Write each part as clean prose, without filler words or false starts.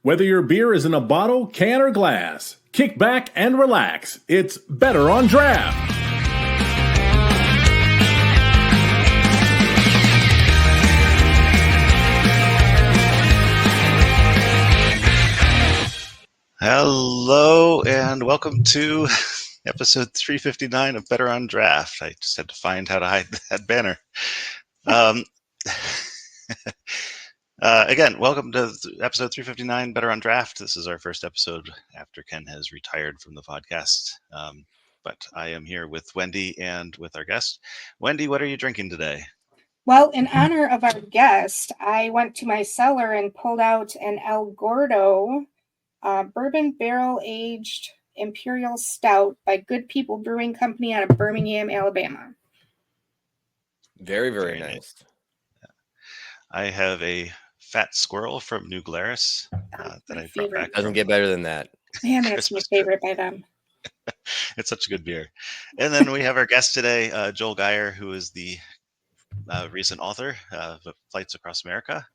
Whether your beer is in a bottle, can, or glass, kick back and relax. It's Better on Draft. Hello and welcome to episode 359 of Better on Draft. I just had to find how to hide that banner. Again, welcome to episode 359, Better on Draft. This is our first episode after Ken has retired from the podcast. But I am here with Wendy and with our guest. Wendy, what are you drinking today? Well, in honor of our guest, I went to my cellar and pulled out an El Gordo bourbon barrel-aged imperial stout by Good People Brewing Company out of Birmingham, Alabama. Very, very nice. Yeah. I have a Fat Squirrel from New Glarus that I brought back. Doesn't get better than that. Man, that's my favorite by them. It's such a good beer. And then we have our guest today, Joel Geier, who is the recent author of Flights Across America.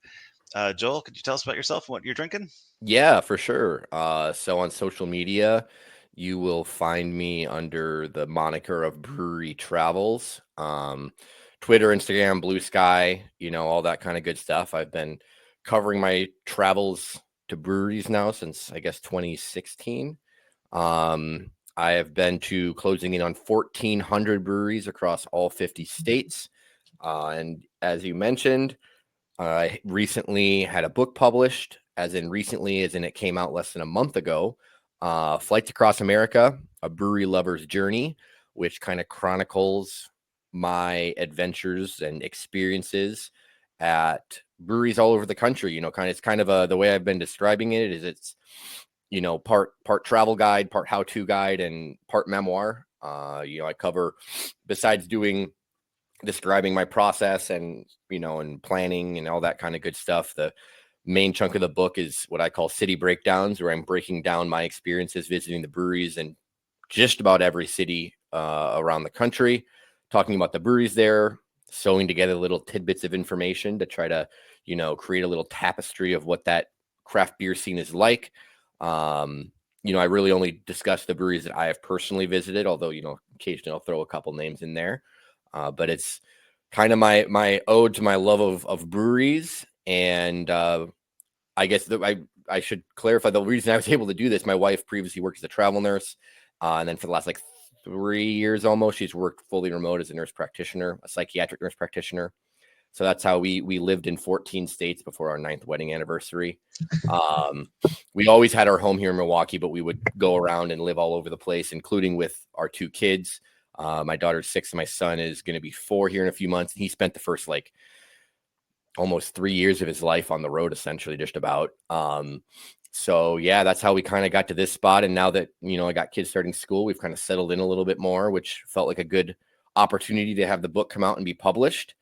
Joel, could you tell us about yourself and what you're drinking? Yeah, for sure. So on social media, you will find me under the moniker of Brewery Travels. Twitter, Instagram, Blue Sky, all that kind of good stuff. I've been covering my travels to breweries now since, I guess, 2016. I have been to closing in on 1,400 breweries across all 50 states. And as you mentioned, I recently had a book published, as in it came out less than a month ago, Flights Across America, A Brewery Lover's Journey, which kind of chronicles my adventures and experiences at breweries all over the country. It's kind of the way I've been describing it is it's, part travel guide, part how-to guide, and part memoir. I cover, besides describing my process and and planning and all that kind of good stuff, the main chunk of the book is what I call city breakdowns, where I'm breaking down my experiences visiting the breweries in just about every city around the country, talking about the breweries there, sewing together little tidbits of information to try to create a little tapestry of what that craft beer scene is like. I really only discuss the breweries that I have personally visited, although occasionally I'll throw a couple names in there. But it's kind of my ode to my love of breweries. And I guess I should clarify the reason I was able to do this. My wife previously worked as a travel nurse. And then for the last 3 years almost, she's worked fully remote as a nurse practitioner, a psychiatric nurse practitioner. So that's how we lived in 14 states before our 9th wedding anniversary. We always had our home here in Milwaukee, but we would go around and live all over the place, including with our 2 kids. My daughter's 6 and my son is going to be 4 here in a few months. And he spent the first almost 3 years of his life on the road, essentially, just about. So yeah, that's how we kind of got to this spot. And now that, I got kids starting school, we've kind of settled in a little bit more, which felt like a good opportunity to have the book come out and be published.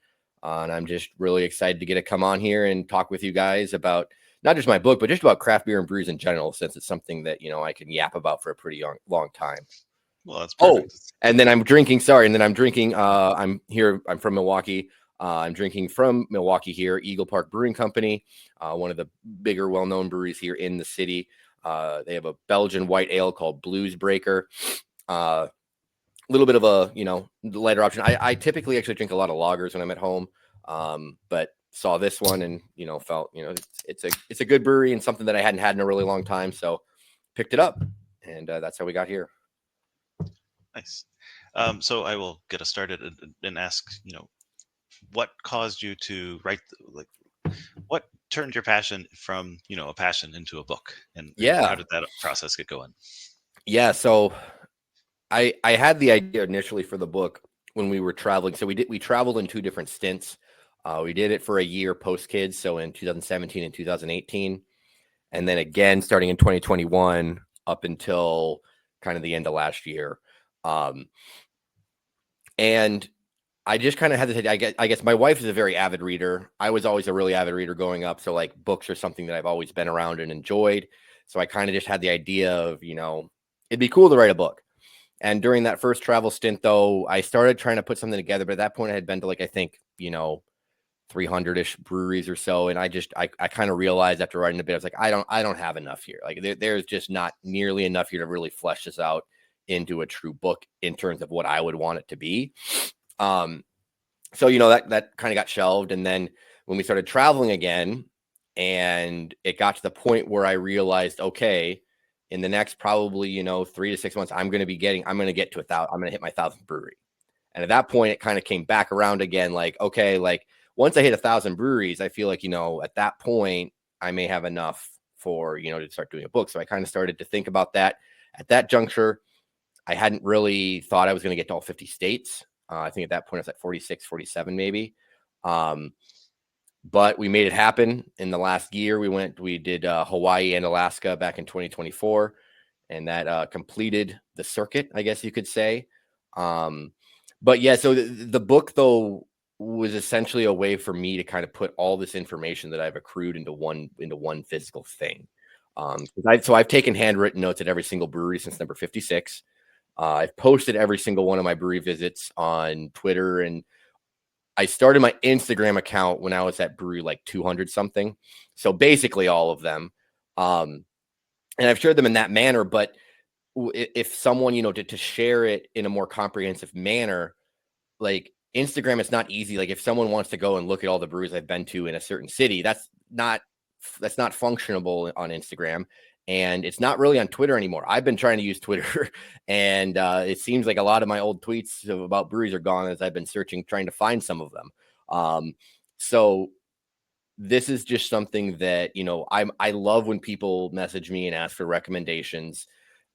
And I'm just really excited to get to come on here and talk with you guys about not just my book, but just about craft beer and brews in general, since it's something that, I can yap about for a pretty long time. Well, that's perfect. Oh, and then I'm drinking. I'm from Milwaukee. I'm drinking from Milwaukee here, Eagle Park Brewing Company, one of the bigger, well-known breweries here in the city. They have a Belgian white ale called Blues Breaker. A little bit of a, lighter option. I typically actually drink a lot of lagers when I'm at home, but saw this one and, felt, it's a good brewery and something that I hadn't had in a really long time. So picked it up, and that's how we got here. Nice. So I will get us started and ask, what caused you to write, what turned your passion from, a passion into a book? And how did that process get going? Yeah, so I had the idea initially for the book when we were traveling. So we traveled in 2 different stints. We did it for a year post kids, so in 2017 and 2018, and then again starting in 2021 up until kind of the end of last year. And I just kind of had this idea. I guess my wife is a very avid reader. I was always a really avid reader growing up. So books are something that I've always been around and enjoyed. So I kind of just had the idea of, it'd be cool to write a book. And during that first travel stint, though, I started trying to put something together. But at that point, I had been to I think, 300-ish breweries or so. And I kind of realized after writing a bit, I was like, I don't have enough here. Like there's just not nearly enough here to really flesh this out into a true book in terms of what I would want it to be. So, that kind of got shelved. And then when we started traveling again, and it got to the point where I realized, okay, in the next probably, 3 to 6 months, I'm going to get to 1,000. I'm going to hit my 1,000th brewery. And at that point, it kind of came back around again. Like, okay, like once I hit 1,000 breweries, I feel like, at that point, I may have enough for, to start doing a book. So I kind of started to think about that. At that juncture, I hadn't really thought I was going to get to all 50 states. I think at that point, I was like 46, 47, maybe. But we made it happen in the last year. We did Hawaii and Alaska back in 2024, and that completed the circuit, I guess you could say. But yeah, so the book though was essentially a way for me to kind of put all this information that I've accrued into one physical thing. So I've taken handwritten notes at every single brewery since number 56. I've posted every single one of my brewery visits on Twitter, and I started my Instagram account when I was at brewery like 200 something. So basically all of them. And I've shared them in that manner, but if someone, to share it in a more comprehensive manner, like Instagram, it's not easy. Like if someone wants to go and look at all the breweries I've been to in a certain city, that's not functionable on Instagram. And it's not really on Twitter anymore. I've been trying to use Twitter, and it seems like a lot of my old tweets about breweries are gone as I've been searching, trying to find some of them. So this is just something that, I love when people message me and ask for recommendations.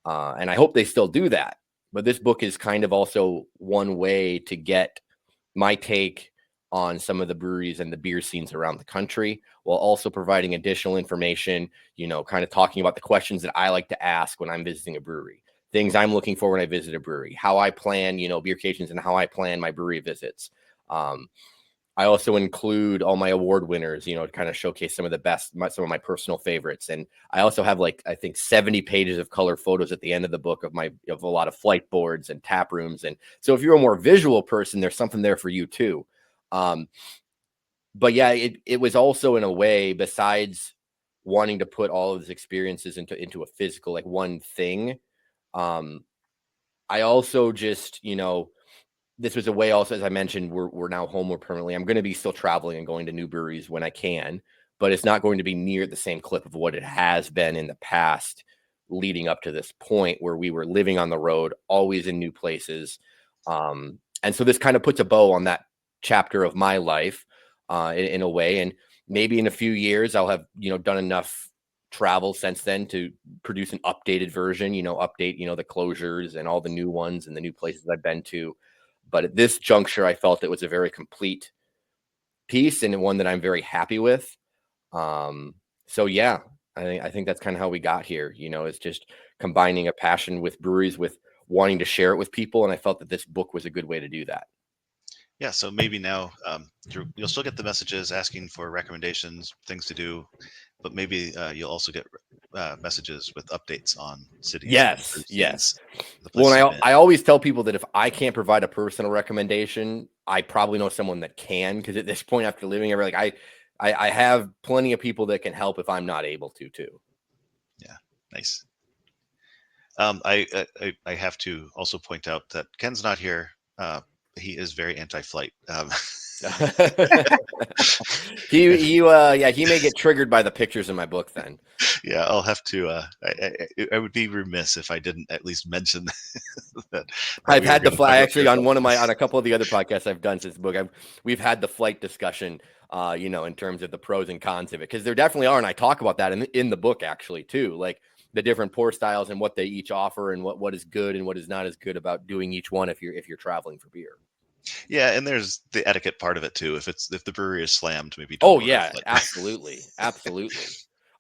And I hope they still do that. But this book is kind of also one way to get my take on some of the breweries and the beer scenes around the country, while also providing additional information, kind of talking about the questions that I like to ask when I'm visiting a brewery, things I'm looking for when I visit a brewery, how I plan, beer occasions, and how I plan my brewery visits. I also include all my award winners, to kind of showcase some of the best, some of my personal favorites. And I also have I think 70 pages of color photos at the end of the book of a lot of flight boards and tap rooms. And so if you're a more visual person, there's something there for you too. But yeah, it was also in a way, besides wanting to put all of his experiences into a physical, like one thing. I also just, this was a way also, as I mentioned, we're now home more permanently. I'm going to be still traveling and going to new breweries when I can, but it's not going to be near the same clip of what it has been in the past leading up to this point where we were living on the road, always in new places. And so this kind of puts a bow on that chapter of my life in a way. And maybe in a few years, I'll have, done enough travel since then to produce an updated version, update, the closures and all the new ones and the new places I've been to. But at this juncture, I felt it was a very complete piece and one that I'm very happy with. So yeah, I think that's kind of how we got here. It's just combining a passion with breweries with wanting to share it with people. And I felt that this book was a good way to do that. Yeah, so maybe now you'll still get the messages asking for recommendations, things to do, but maybe you'll also get messages with updates on cities. Yes, yes. Well, and I always tell people that if I can't provide a personal recommendation, I probably know someone that can, because at this point, after living everywhere, like I have plenty of people that can help if I'm not able to too. Yeah, nice. I have to also point out that Ken's not here. He is very anti-flight. He may get triggered by the pictures in my book then. Yeah, I'll have to. I would be remiss if I didn't at least mention that. I've had the flight actually on a couple of the other podcasts I've done since the book. We've had the flight discussion, in terms of the pros and cons of it, because there definitely are, and I talk about that in the book actually too, like the different pour styles and what they each offer and what is good and what is not as good about doing each one if you're traveling for beer. Yeah, and there's the etiquette part of it too. If the brewery is slammed, maybe don't order a flight. Absolutely.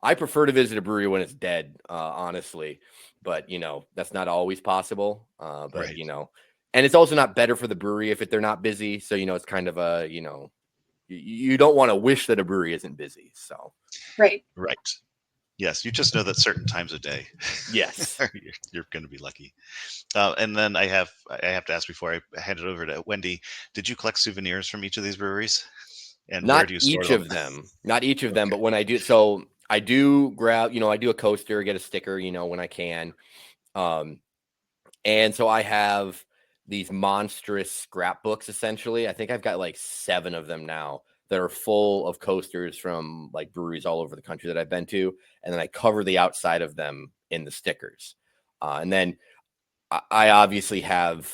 I prefer to visit a brewery when it's dead, honestly, but that's not always possible. But Right. And it's also not better for the brewery if they're not busy. So it's kind of a you don't want to wish that a brewery isn't busy. So Right. Yes, you just know that certain times of day. Yes, you're going to be lucky. And then I have to ask before I hand it over to Wendy. Did you collect souvenirs from each of these breweries? And where Not do you store each them? of them, not each of them, but when I do, so I do grab, I do a coaster, get a sticker, when I can. And so I have these monstrous scrapbooks, essentially. I think I've got like 7 of them now that are full of coasters from like breweries all over the country that I've been to. And then I cover the outside of them in the stickers. And then I obviously have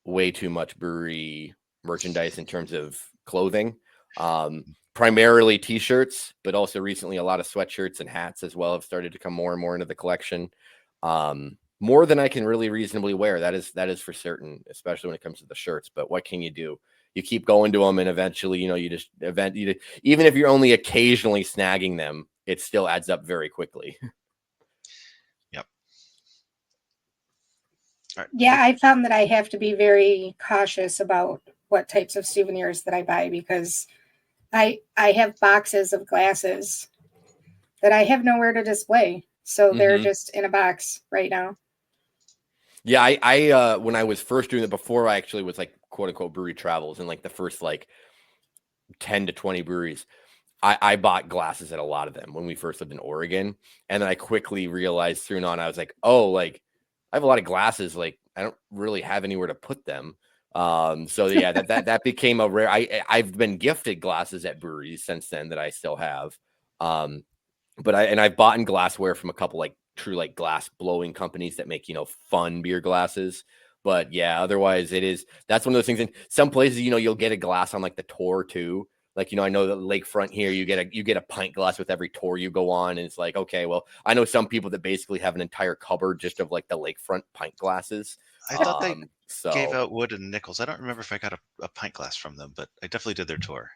way too much brewery merchandise in terms of clothing. Primarily t-shirts, but also recently a lot of sweatshirts and hats as well have started to come more and more into the collection. More than I can really reasonably wear. That is for certain, especially when it comes to the shirts. But what can you do? You keep going to them, and eventually, even if you're only occasionally snagging them, it still adds up very quickly. Yep. All right. Yeah, I found that I have to be very cautious about what types of souvenirs that I buy because I have boxes of glasses that I have nowhere to display. So they're just in a box right now. Yeah, I when I was first doing it, before I actually was like quote unquote brewery travels, and like the first like 10 to 20 breweries, I bought glasses at a lot of them when we first lived in Oregon. And then I quickly realized through and on, I was like, oh, like I have a lot of glasses, like I don't really have anywhere to put them. So yeah, that became a rare. I've been gifted glasses at breweries since then that I still have. But I've bought in glassware from a couple like true like glass blowing companies that make, fun beer glasses. But yeah, otherwise that's one of those things. In some places, you'll get a glass on like the tour too. Like, I know the lakefront here, you get a pint glass with every tour you go on. And it's like, okay, well, I know some people that basically have an entire cupboard just of like the lakefront pint glasses. I thought they gave So out wood and nickels. I don't remember if I got a pint glass from them, but I definitely did their tour.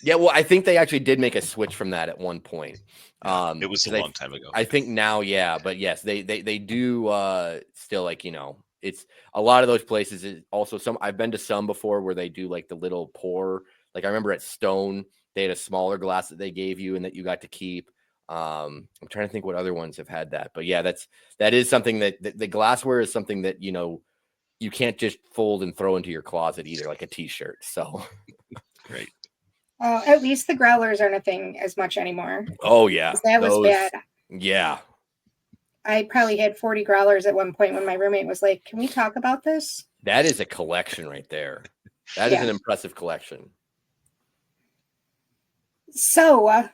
yeah, well, I think they actually did make a switch from that at one point. Yeah, it was a long time ago. I think now, yeah, but yes, they do still like, it's a lot of those places is also some I've been to some before where they do like the little pour. Like I remember at Stone, they had a smaller glass that they gave you and that you got to keep. I'm trying to think what other ones have had that, but yeah, that is something that the glassware is something that, you can't just fold and throw into your closet either, like a t-shirt. So Great. At least the growlers aren't a thing as much anymore. oh yeah, That was bad. Yeah. I probably had 40 growlers at one point when my roommate was like, "Can we talk about this?" That is a collection right there. That is an impressive collection. So,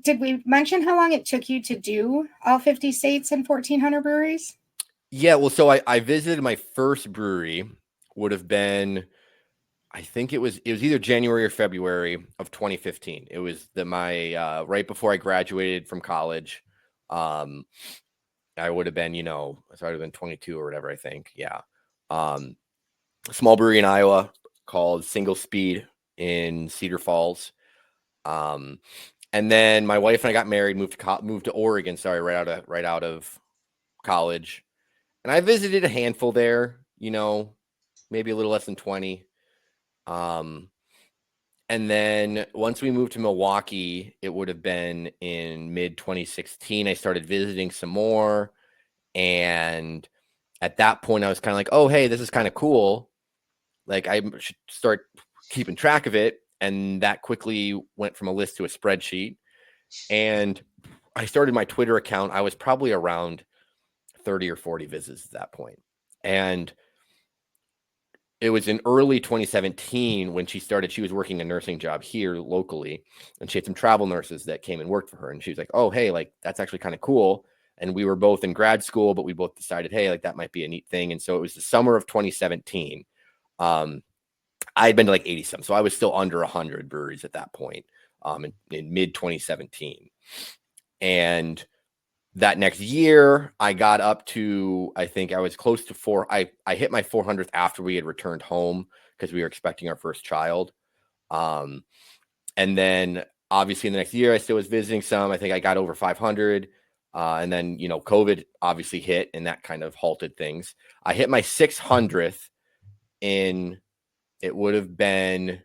did we mention how long it took you to do all 50 states and 1,400 breweries? Yeah, well, so I visited my first brewery, would have been, I think it was either January or February of 2015. It was my right before I graduated from college. I would have been, so I would have been 22 or whatever, I think. Yeah. Small brewery in Iowa called Single Speed in Cedar Falls. And then my wife and I got married, moved to Oregon, right out of college. And I visited a handful there, maybe a little less than 20. And then once we moved to Milwaukee, it would have been in mid 2016. I started visiting some more. And at that point, I was kind of like, oh, hey, this is kind of cool. Like I should start keeping track of it. And that quickly went from a list to a spreadsheet. And I started my Twitter account. I was probably around 30 or 40 visits at that point. And it was in early 2017 when she was working a nursing job here locally, and she had some travel nurses that came and worked for her. And she was like, oh, hey, like that's actually kind of cool. And we were both in grad school, but we both decided, hey, like that might be a neat thing. And so it was the summer of 2017. I had been to like 80 some. So I was still under 100 breweries at that point, in mid 2017. And that next year, I got up to, I think I was close to I hit my 400th after we had returned home because we were expecting our first child. And then obviously in the next year, I still was visiting some. I think I got over 500. And then, COVID obviously hit and that kind of halted things. I hit my 600th it would have been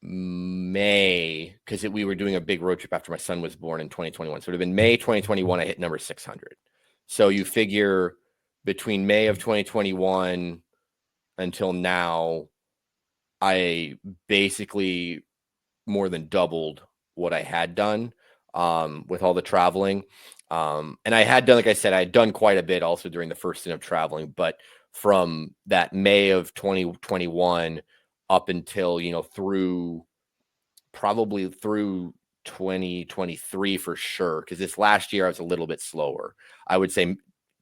May, because we were doing a big road trip after my son was born in 2021. So it would have been May 2021. I hit number 600. So you figure between May of 2021 until now, I basically more than doubled what I had done with all the traveling. And I had done, like I said, I had done quite a bit also during the first stint of traveling, but from that May of 2021 up until, probably through 2023 for sure. Because this last year I was a little bit slower. I would say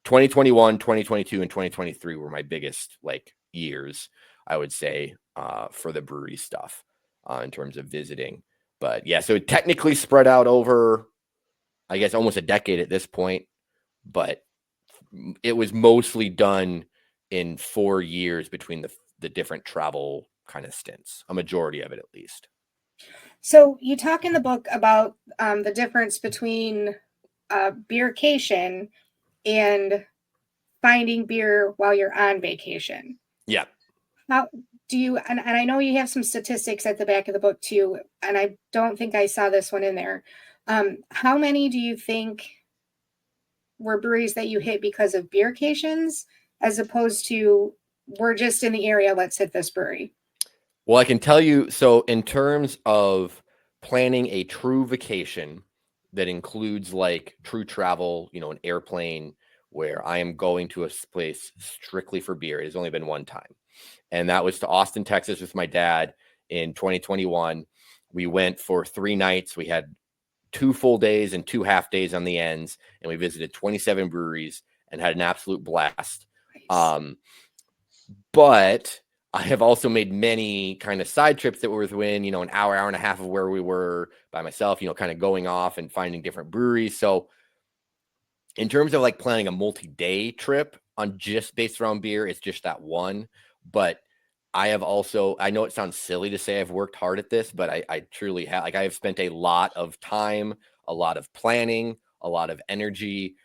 2021, 2022, and 2023 were my biggest years, I would say, for the brewery stuff in terms of visiting. But yeah, so it technically spread out over, I guess, almost a decade at this point, but it was mostly done in 4 years between the different travel kind of stints, a majority of it at least. So you talk in the book about the difference between beercation and finding beer while you're on vacation. Yeah. How do you, and I know you have some statistics at the back of the book too, and I don't think I saw this one in there. How many do you think were breweries that you hit because of beercations as opposed to we're just in the area, let's hit this brewery? Well, I can tell you, so in terms of planning a true vacation that includes true travel, an airplane where I am going to a place strictly for beer, it has only been one time. And that was to Austin, Texas with my dad in 2021. We went for 3 nights. We had 2 full days and 2 half days on the ends, and we visited 27 breweries and had an absolute blast. Nice. But I have also made many kind of side trips that were within, an hour and a half of where we were by myself, kind of going off and finding different breweries. So in terms of planning a multi-day trip on just based around beer, it's just that one. But I have also, I know it sounds silly to say I've worked hard at this, but I truly have. I have spent a lot of time, a lot of planning, a lot of energy,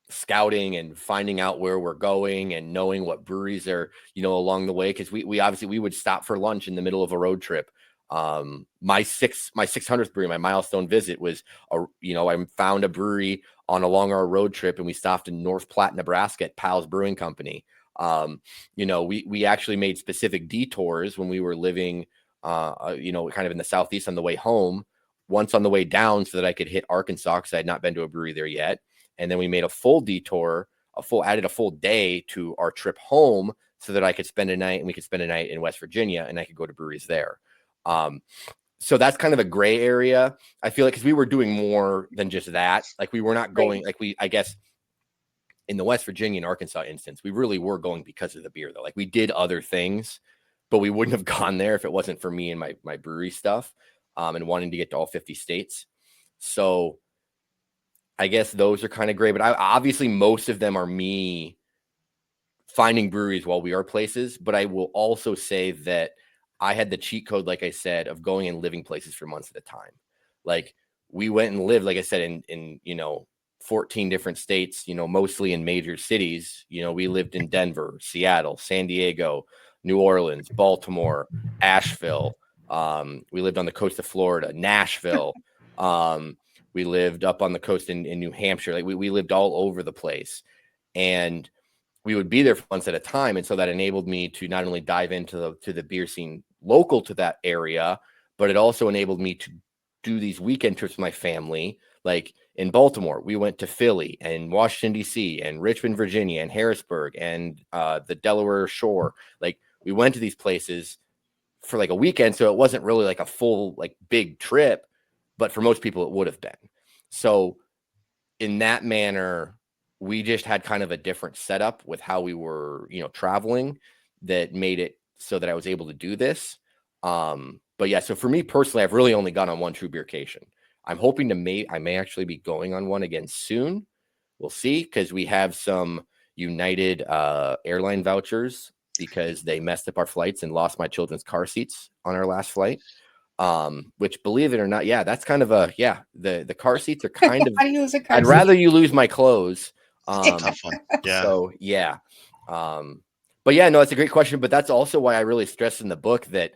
scouting and finding out where we're going and knowing what breweries are, along the way. Cause we obviously, we would stop for lunch in the middle of a road trip. My 600th brewery, my milestone visit was, I found a brewery along our road trip, and we stopped in North Platte, Nebraska at Pal's Brewing Company. We actually made specific detours when we were living, kind of in the Southeast on the way home, once on the way down so that I could hit Arkansas because I had not been to a brewery there yet. And then we made a full detour, added a full day to our trip home so that I could spend a night, and we could spend a night in West Virginia, and I could go to breweries there. So that's kind of a gray area. I feel because we were doing more than just that. We were not going, I guess in the West Virginia and Arkansas instance, we really were going because of the beer though. We did other things, but we wouldn't have gone there if it wasn't for me and my brewery stuff, and wanting to get to all 50 states. So I guess those are kind of gray, but obviously most of them are me finding breweries while we are places. But I will also say that I had the cheat code, like I said, of going and living places for months at a time. We went and lived, like I said, in 14 different states, mostly in major cities. We lived in Denver, Seattle, San Diego, New Orleans, Baltimore, Asheville. We lived on the coast of Florida, Nashville. We lived up on the coast in New Hampshire. We lived all over the place, and we would be there for months at a time. And so that enabled me to not only dive into the beer scene local to that area, but it also enabled me to do these weekend trips with my family. Like in Baltimore, we went to Philly and Washington, D.C. and Richmond, Virginia and Harrisburg and the Delaware Shore. We went to these places for a weekend. So it wasn't really a full, big trip, but for most people it would have been. So in that manner, we just had kind of a different setup with how we were, traveling that made it so that I was able to do this. But yeah, so for me personally, I've really only gone on one true beercation. I'm hoping I may actually be going on one again soon. We'll see, because we have some United airline vouchers because they messed up our flights and lost my children's car seats on our last flight. Which, believe it or not, that's kind of the car seats are kind of, I'd rather you lose my clothes. Tough one. Yeah. So yeah. But yeah, no, that's a great question. But that's also why I really stress in the book that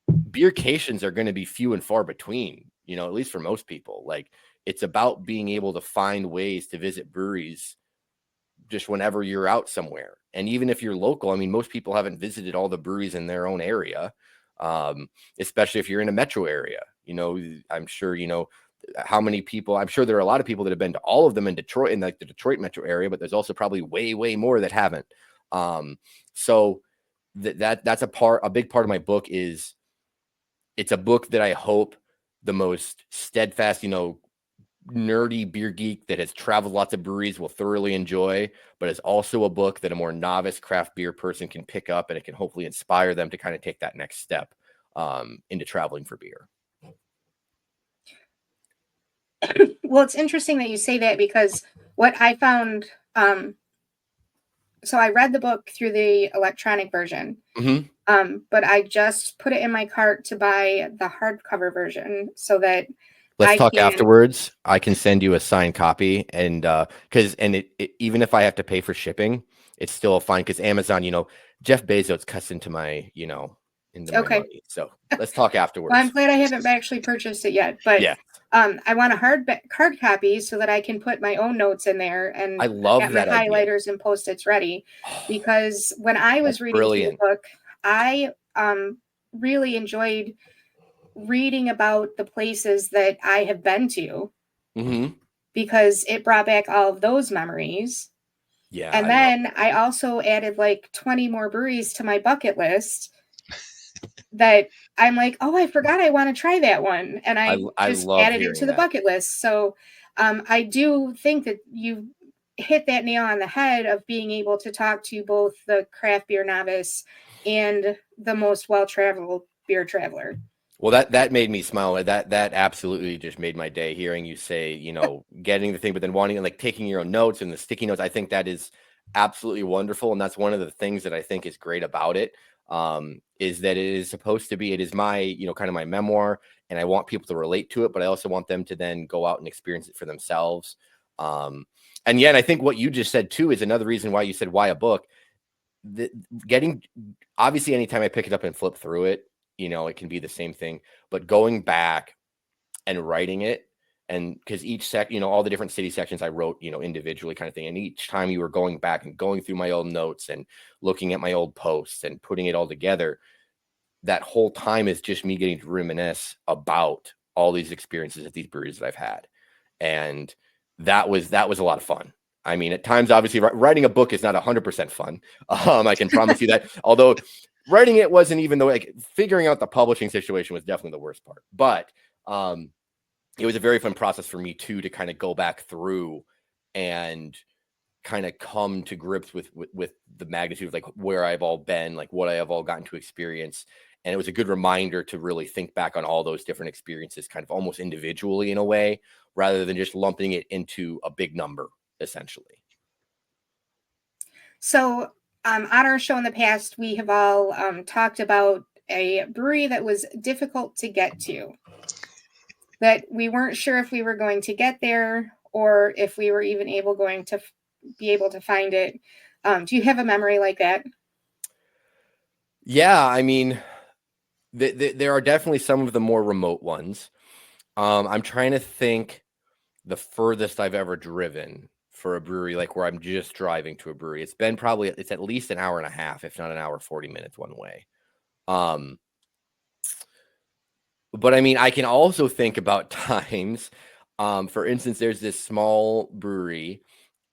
beercations are going to be few and far between, at least for most people. It's about being able to find ways to visit breweries just whenever you're out somewhere. And even if you're local, I mean, most people haven't visited all the breweries in their own area, especially if you're in a metro area. You know, I'm sure, you know, how many people, I'm sure there are a lot of people that have been to all of them in Detroit, in like the Detroit metro area, but there's also probably way more that haven't. So that's a big part of my book is it's a book that I hope the most steadfast, you know, nerdy beer geek that has traveled lots of breweries will thoroughly enjoy, but it's also a book that a more novice craft beer person can pick up, and it can hopefully inspire them to kind of take that next step into traveling for beer. Well, it's interesting that you say that, because what I found, so I read the book through the electronic version, but I just put it in my cart to buy the hardcover version so that let's talk afterwards. I can send you a signed copy, and because it even if I have to pay for shipping, it's still fine because Amazon, you know, Jeff Bezos cuts into my, you know, into my money. So let's talk afterwards. Well, I'm glad I haven't actually purchased it yet, but yeah. I want a hard copy so that I can put my own notes in there, and I love get that my idea. highlighters and Post-its ready. Because when I was reading through the book, I really enjoyed reading about the places that I have been to, because it brought back all of those memories. Yeah. And then I also added like 20 more breweries to my bucket list that I'm like, oh, I forgot I want to try that one. And I just added it to the bucket list. So I do think that you hit that nail on the head of being able to talk to both the craft beer novice and the most well-traveled beer traveler. Well, that made me smile. That absolutely just made my day, hearing you say, you know, getting the thing, but then wanting, like, taking your own notes and the sticky notes. I think that is absolutely wonderful. And that's one of the things that I think is great about it, is that it is supposed to be, it is my, you know, kind of my memoir, and I want people to relate to it, but I also want them to then go out and experience it for themselves. And yeah, and I think what you just said too is another reason why you said, why a book. Obviously, anytime I pick it up and flip through it, you know, it can be the same thing, but going back and writing it, and because each you know, all the different city sections I wrote, you know, individually kind of thing. And each time you were going back and going through my old notes and looking at my old posts and putting it all together, that whole time is just me getting to reminisce about all these experiences at these breweries that I've had. And that was a lot of fun. I mean, at times, obviously, writing a book is not 100% fun. I can promise you that. Although writing it wasn't, even though, like, figuring out the publishing situation was definitely the worst part. But it was a very fun process for me too, to kind of go back through and kind of come to grips with the magnitude of, like, where I've all been, like what I have all gotten to experience. And it was a good reminder to really think back on all those different experiences, kind of almost individually in a way, rather than just lumping it into a big number, essentially. So on our show in the past, we have all talked about a brewery that was difficult to get to, that we weren't sure if we were going to get there or if we were even going to be able to find it. Do you have a memory like that? Yeah, I mean, there are definitely some of the more remote ones. I'm trying to think the furthest I've ever driven for a brewery, like where I'm just driving to a brewery. It's at least an hour and a half, if not an hour, 40 minutes one way. But I mean, I can also think about times, for instance, there's this small brewery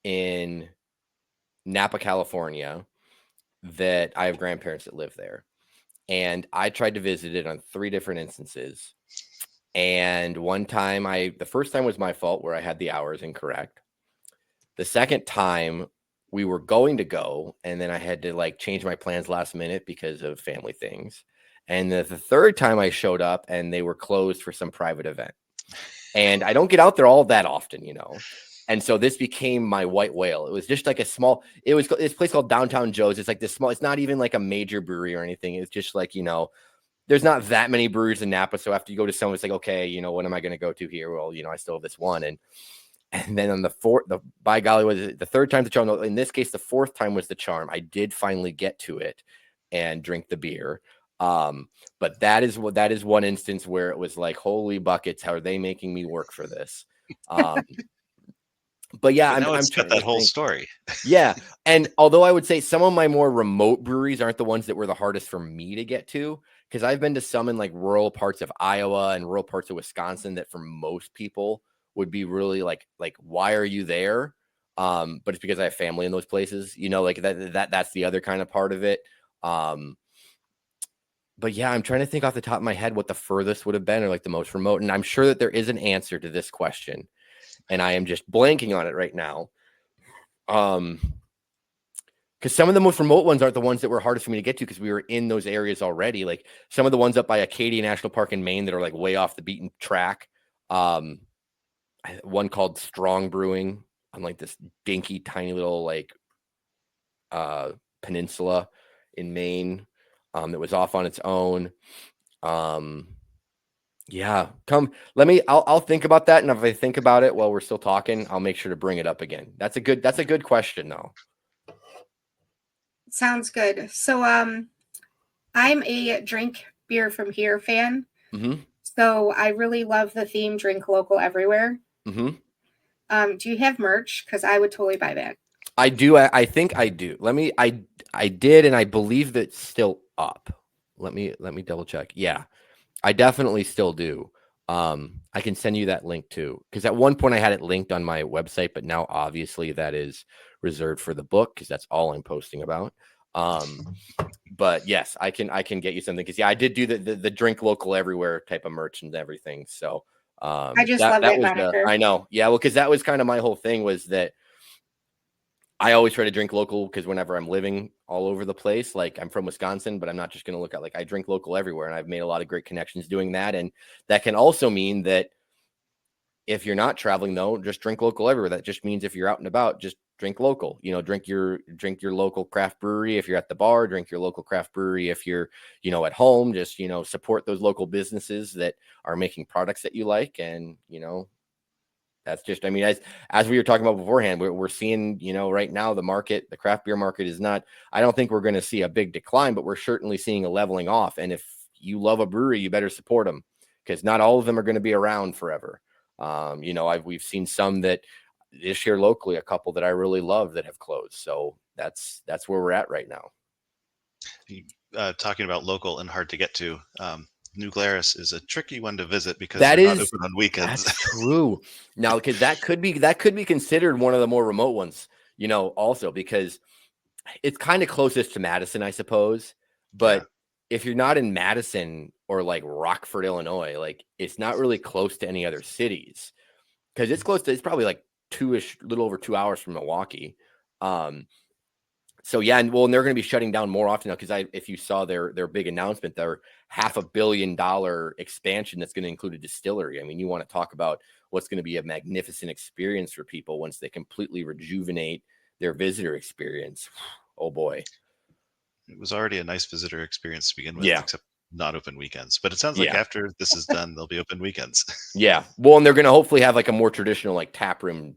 in Napa, California, that I have grandparents that live there. And I tried to visit it on 3 different instances. And one time, the first time was my fault, where I had the hours incorrect. The second time, we were going to go, and then I had to, like, change my plans last minute because of family things. And the third time I showed up, and they were closed for some private event. And I don't get out there all that often, you know. And so this became my white whale. It was just like it was this place called Downtown Joe's. It's like this small, it's not even like a major brewery or anything. It's just like, you know, there's not that many breweries in Napa. So after you go to someone, it's like, okay, you know, what am I going to go to here? Well, you know, I still have this one. And then on by golly, was it the third time the charm? In this case, the fourth time was the charm. I did finally get to it and drink the beer. But that is one instance where it was like, holy buckets, how are they making me work for this? But yeah, But now I'm it's got trying to that whole think. story. Yeah. And although I would say some of my more remote breweries aren't the ones that were the hardest for me to get to, because I've been to some in like rural parts of Iowa and rural parts of Wisconsin that for most people would be really like why are you there? But it's because I have family in those places, you know, like that's the other kind of part of it. But yeah, I'm trying to think off the top of my head what the furthest would have been or like the most remote. And I'm sure that there is an answer to this question, and I am just blanking on it right now. Because some of the most remote ones aren't the ones that were hardest for me to get to because we were in those areas already. Like some of the ones up by Acadia National Park in Maine that are like way off the beaten track. One called Strong Brewing on like this dinky, tiny little like peninsula in Maine that was off on its own. Yeah, I'll think about that. And if I think about it while we're still talking, I'll make sure to bring it up again. That's a good question though. Sounds good. So I'm a drink beer from here fan. Mm-hmm. So I really love the theme drink local everywhere. Mm-hmm. Do you have merch? Because I would totally buy that. I do. I think I do. I did, and I believe that's still up. Let me double check. Yeah, I definitely still do. I can send you that link too, because at one point I had it linked on my website, but now obviously that is reserved for the book because that's all I'm posting about. But yes, I can get you something because yeah, I did do the drink local everywhere type of merch and everything. So I just love that was moniker. I know. Yeah, well, because that was kind of my whole thing was that I always try to drink local because whenever I'm living all over the place, like I'm from Wisconsin, but I'm not just going to look at like I drink local everywhere. And I've made a lot of great connections doing that. And that can also mean that if you're not traveling though, just drink local everywhere. That just means if you're out and about, just drink local, you know, drink your local craft brewery. If you're at the bar, drink your local craft brewery. If you're, you know, at home, just, you know, support those local businesses that are making products that you like. And, you know, that's just, I mean, as we were talking about beforehand, we're seeing, you know, right now the craft beer market is not, I don't think we're going to see a big decline, but we're certainly seeing a leveling off. And if you love a brewery, you better support them because not all of them are going to be around forever. You know, we've seen some that this year locally, a couple that I really love that have closed. So that's where we're at right now. Talking about local and hard to get to. New Glarus is a tricky one to visit because That they're not is open on weekends. That's true. Now, because that could be considered one of the more remote ones, you know, also because it's kind of closest to Madison, I suppose. But Yeah. if you're not in Madison or like Rockford, Illinois, like it's not really close to any other cities because it's probably like little over 2 hours from Milwaukee. So yeah, and they're going to be shutting down more often now because if you saw their big announcement, their $500 million expansion that's going to include a distillery. I mean, you want to talk about what's going to be a magnificent experience for people once they completely rejuvenate their visitor experience. Oh boy, It was already a nice visitor experience to begin with, yeah, except not open weekends. But it sounds like after this is done, they'll be open weekends. Yeah, well, and they're going to hopefully have like a more traditional like tap room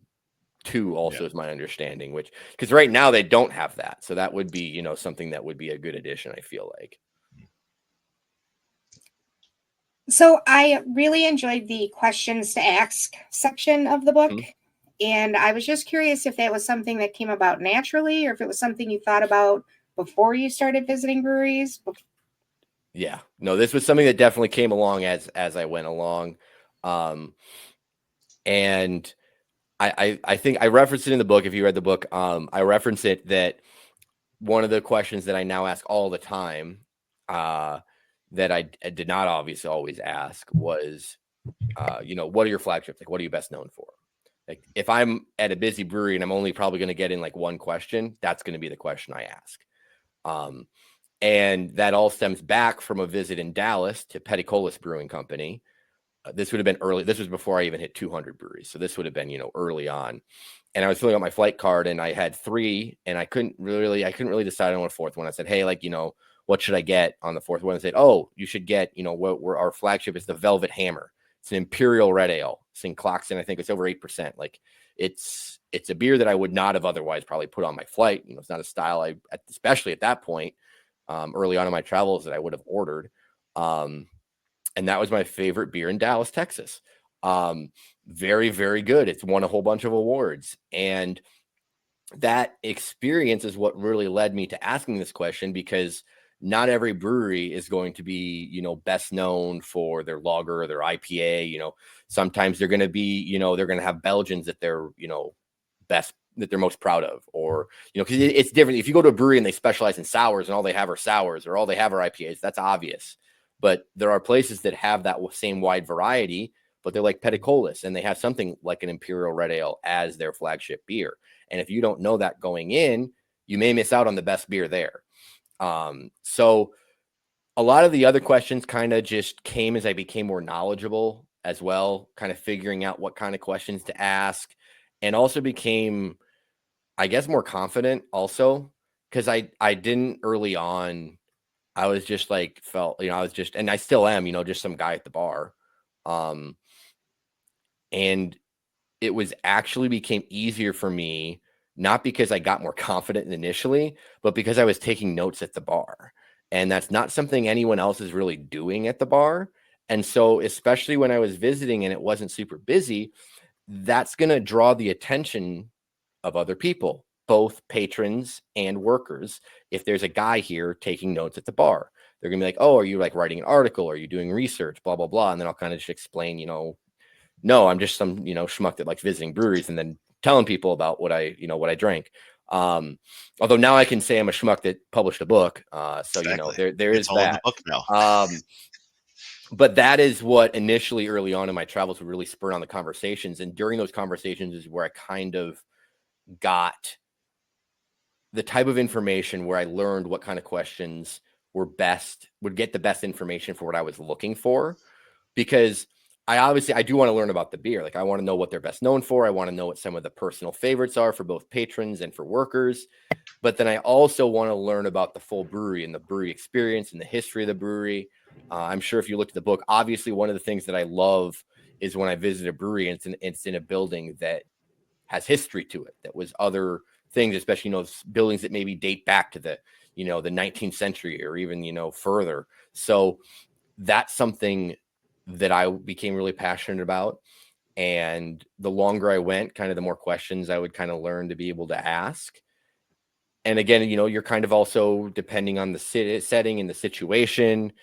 too, also is my understanding, which because right now they don't have that. So that would be, you know, something that would be a good addition, I feel like. So I really enjoyed the questions to ask section of the book. And I was just curious if that was something that came about naturally or if it was something you thought about before you started visiting breweries. Yeah, no, this was something that definitely came along as I went along. And I think I referenced it in the book. If you read the book, I reference it that one of the questions that I now ask all the time, that I did not obviously always ask was, you know, what are your flagships? Like, what are you best known for? Like, if I'm at a busy brewery and I'm only probably going to get in like one question, that's going to be the question I ask. And that all stems back from a visit in Dallas to Petticolas Brewing Company. This would have been early. This was before I even hit 200 breweries. So this would have been, you know, early on. And I was filling out my flight card and I had 3 and I couldn't really decide on a fourth one. I said, hey, like, you know, what should I get on the fourth one? I said, oh, you should get, you know, what our flagship is the Velvet Hammer. It's an Imperial Red Ale. It's in Cloxton. I think it's over 8%. Like it's a beer that I would not have otherwise probably put on my flight. You know, it's not a style especially at that point, early on in my travels that I would have ordered. And that was my favorite beer in Dallas, Texas. Very, very good. It's won a whole bunch of awards. And that experience is what really led me to asking this question, because not every brewery is going to be, best known for their lager or their IPA. Sometimes they're going to be, they're going to have Belgians that they're, best, that they're most proud of, or, because it's different. If you go to a brewery and they specialize in sours and all they have are sours, or all they have are IPAs, that's obvious. But there are places that have that same wide variety, but they're like Peticolas, and they have something like an Imperial Red Ale as their flagship beer. And if you don't know that going in, you may miss out on the best beer there. So a lot of the other questions kind of just came as I became more knowledgeable as well, kind of figuring out what kind of questions to ask, and also became, I guess, more confident also, because I didn't early on. I was just like, I was just, and I still am, just some guy at the bar. And it was actually became easier for me, not because I got more confident initially, but because I was taking notes at the bar. And that's not something anyone else is really doing at the bar. And so, especially when I was visiting and it wasn't super busy, that's going to draw the attention of other people, both patrons and workers. If there's a guy here taking notes at the bar, they're going to be like, oh, are you like writing an article? Are you doing research? Blah, blah, blah. And then I'll kind of just explain, no, I'm just some, schmuck that likes visiting breweries and then telling people about what I drank. Although now I can say I'm a schmuck that published a book. So, Exactly. there is It's all in the that. book now. But that is what initially early on in my travels would really spur on the conversations. And during those conversations is where I kind of got the type of information where I learned what kind of questions would get the best information for what I was looking for. Because I do want to learn about the beer. Like, I want to know what they're best known for. I want to know what some of the personal favorites are for both patrons and for workers. But then I also want to learn about the full brewery and the brewery experience and the history of the brewery. I'm sure if you looked at the book, obviously one of the things that I love is when I visit a brewery and it's in a building that has history to it, that was other things, especially, buildings that maybe date back to the 19th century or even, further. So that's something that I became really passionate about. And the longer I went, kind of the more questions I would kind of learn to be able to ask. And again, you're kind of also depending on the setting and the situation,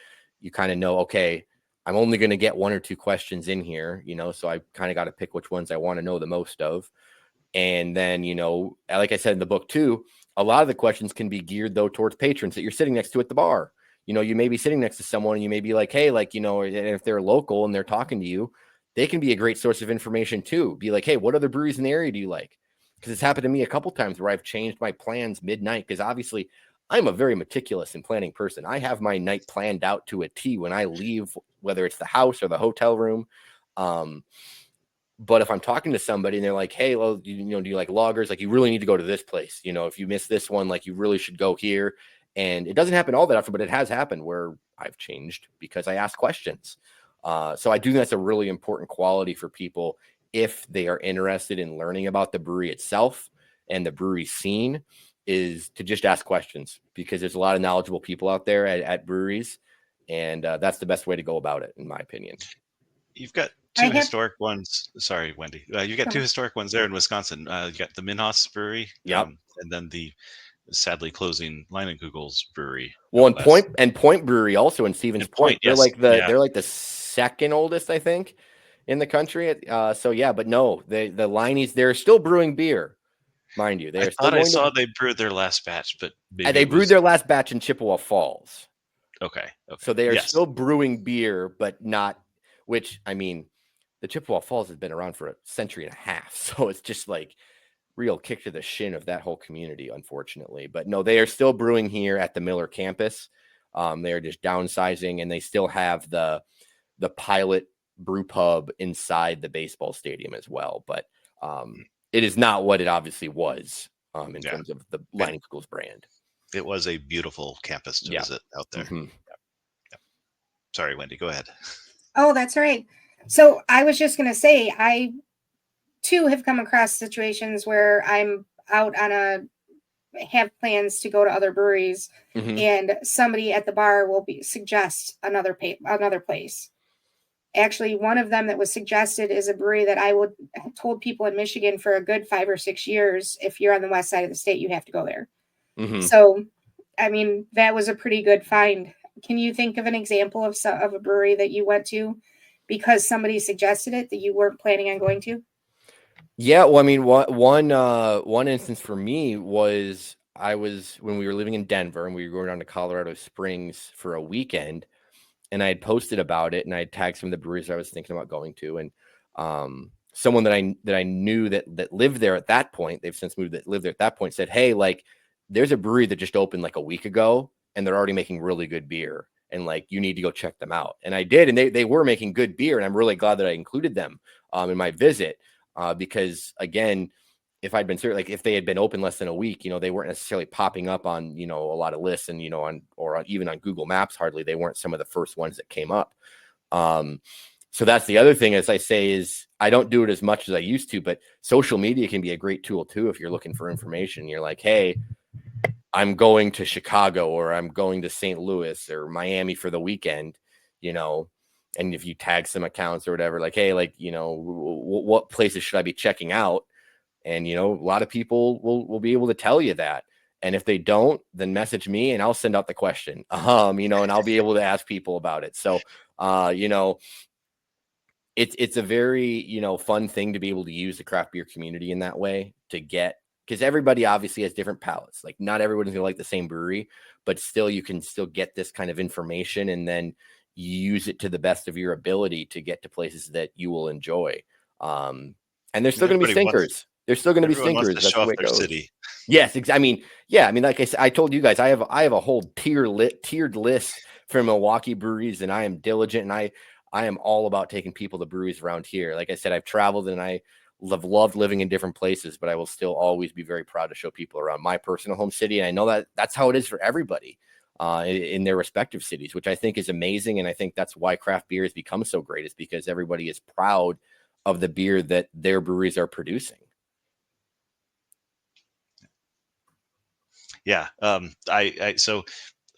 you kind of know, okay, I'm only going to get one or two questions in here, so I kind of got to pick which ones I want to know the most of. And then, like I said in the book too, a lot of the questions can be geared though towards patrons that you're sitting next to at the bar. You may be sitting next to someone and you may be like, hey, like, and if they're local and they're talking to you, they can be a great source of information too. Be like, hey, what other breweries in the area do you like? Because it's happened to me a couple times where I've changed my plans midnight, because obviously I'm a very meticulous and planning person. I have my night planned out to a T when I leave, whether it's the house or the hotel room. But if I'm talking to somebody and they're like, hey, well, do you like lagers? Like, you really need to go to this place. If you miss this one, like, you really should go here. And it doesn't happen all that often, but it has happened where I've changed because I ask questions. So I do think that's a really important quality for people if they are interested in learning about the brewery itself and the brewery scene, is to just ask questions, because there's a lot of knowledgeable people out there at breweries. And that's the best way to go about it, in my opinion. You've got two historic ones. Sorry, Wendy. You got two historic ones there in Wisconsin. You got the Minhas Brewery, yep, and then the sadly closing Leinenkugel's Brewery. Well, and Point Brewery also in Stevens Point. They're yes. they're like the second oldest, I think, in the country. So yeah, but no, the Leine's, they're still brewing beer, mind you. I thought I saw they brewed their last batch, but maybe they brewed their last batch in Chippewa Falls. Okay. So they are still brewing beer, but not. Which, I mean, the Chippewa Falls has been around for a century and a half, so it's just like real kick to the shin of that whole community, unfortunately. But no, they are still brewing here at the Miller campus. They are just downsizing, and they still have the pilot brew pub inside the baseball stadium as well. But it is not what it obviously was in terms of the Leinenkugel's brand. It was a beautiful campus to visit out there. Mm-hmm. Yeah. Sorry, Wendy, go ahead. Oh, that's right. So I was just going to say, I too have come across situations where I'm out on have plans to go to other breweries, and somebody at the bar will suggest another place. Actually, one of them that was suggested is a brewery that I would have told people in Michigan for a good 5 or 6 years. If you're on the west side of the state, you have to go there. Mhm. So, I mean, that was a pretty good find. Can you think of an example of a brewery that you went to because somebody suggested it that you weren't planning on going to? Yeah, well, I mean, one instance for me was I was when we were living in Denver and we were going down to Colorado Springs for a weekend, and I had posted about it and I had tagged some of the breweries I was thinking about going to, and someone that I knew that lived there at that point, they've since moved, that lived there at that point, said, "Hey, like, there's a brewery that just opened like a week ago, and they're already making really good beer, and like you need to go check them out." And I did, and they were making good beer, and I'm really glad that I included them in my visit because again, if I'd been certain, like if they had been open less than a week, they weren't necessarily popping up on, a lot of lists and, even on Google Maps, hardly. They weren't some of the first ones that came up. So that's the other thing, as I say, is I don't do it as much as I used to, but social media can be a great tool too. If you're looking for information, you're like, hey, I'm going to Chicago or I'm going to St. Louis or Miami for the weekend, and if you tag some accounts or whatever, like, hey, like, what places should I be checking out? And, a lot of people will be able to tell you that. And if they don't, then message me and I'll send out the question, and I'll be able to ask people about it. So, it's a very, fun thing to be able to use the craft beer community in that way to get, because everybody obviously has different palates. Like not everyone's going to like the same brewery, but still you can still get this kind of information and then use it to the best of your ability to get to places that you will enjoy. And there's still going to be stinkers. There's still going to be Everyone wants stinkers. to That's show the off way it their goes. city. Yes, I mean, like I said, I told you guys, I have a whole tiered list for Milwaukee breweries, and I am diligent, and I am all about taking people to breweries around here. Like I said, I've traveled and I have loved living in different places, but I will still always be very proud to show people around my personal home city. And I know that that's how it is for everybody in their respective cities, which I think is amazing. And I think that's why craft beer has become so great, is because everybody is proud of the beer that their breweries are producing. Yeah. So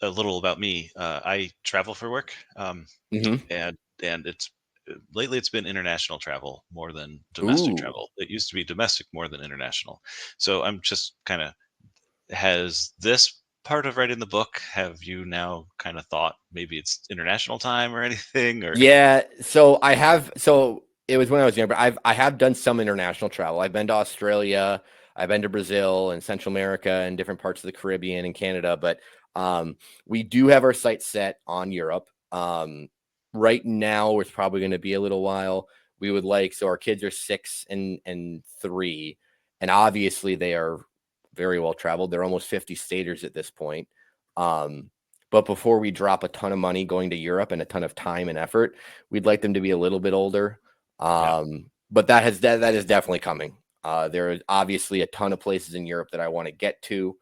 a little about me. I travel for work, Mm-hmm. and it's lately it's been international travel more than domestic Ooh. travel. It used to be domestic more than international. So I'm just kind of, has this part of writing the book, have you now kind of thought maybe it's international time or anything, or? Yeah, so I have. So it was when I was younger. But I have done some international travel. I've been to Australia. I've been to Brazil and Central America and different parts of the Caribbean and Canada. But we do have our sights set on Europe. Right now, it's probably going to be a little while. We would like, so our kids are 6 and 3, and obviously they are very well traveled. They're almost 50 staters at this point. But before we drop a ton of money going to Europe and a ton of time and effort, we'd like them to be a little bit older. But that is definitely coming. There is obviously a ton of places in Europe that I want to get to.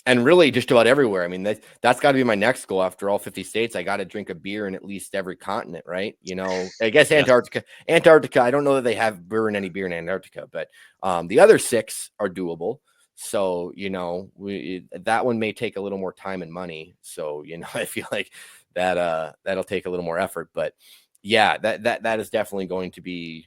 And really just about everywhere. I mean, that's got to be my next goal. After all 50 states, I got to drink a beer in at least every continent, right? I guess Antarctica, I don't know that they have brewing any beer in Antarctica, but the other 6 are doable. So, that one may take a little more time and money. So, I feel like that that'll take a little more effort. But yeah, that is definitely going to be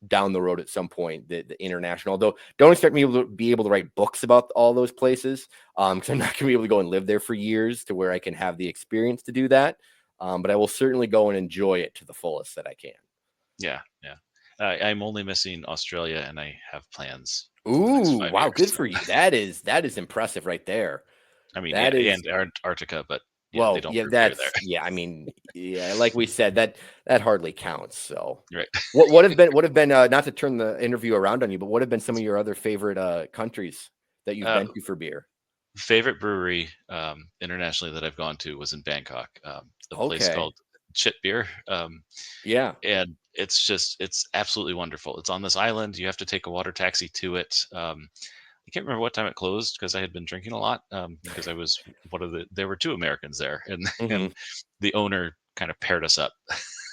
down the road at some point, the international. Although don't expect me to be able to write books about all those places, because I'm not going to be able to go and live there for years to where I can have the experience to do that. But I will certainly go and enjoy it to the fullest that I can. Yeah. I'm only missing Australia, and I have plans for the next Ooh, 5 wow, years. good for you. That is impressive right there. I mean, That is, and Antarctica, but well, they don't yeah, brew beer there. I mean, yeah, like we said, that hardly counts. So Right. what have been not to turn the interview around on you, but what have been some of your other favorite countries that you've been to for beer? Favorite brewery internationally that I've gone to was in Bangkok, a place Okay. called Chit Beer. Yeah. And it's absolutely wonderful. It's on this island. You have to take a water taxi to it. I can't remember what time it closed because I had been drinking a lot, because I was there were 2 Americans there, and Mhm. the owner kind of paired us up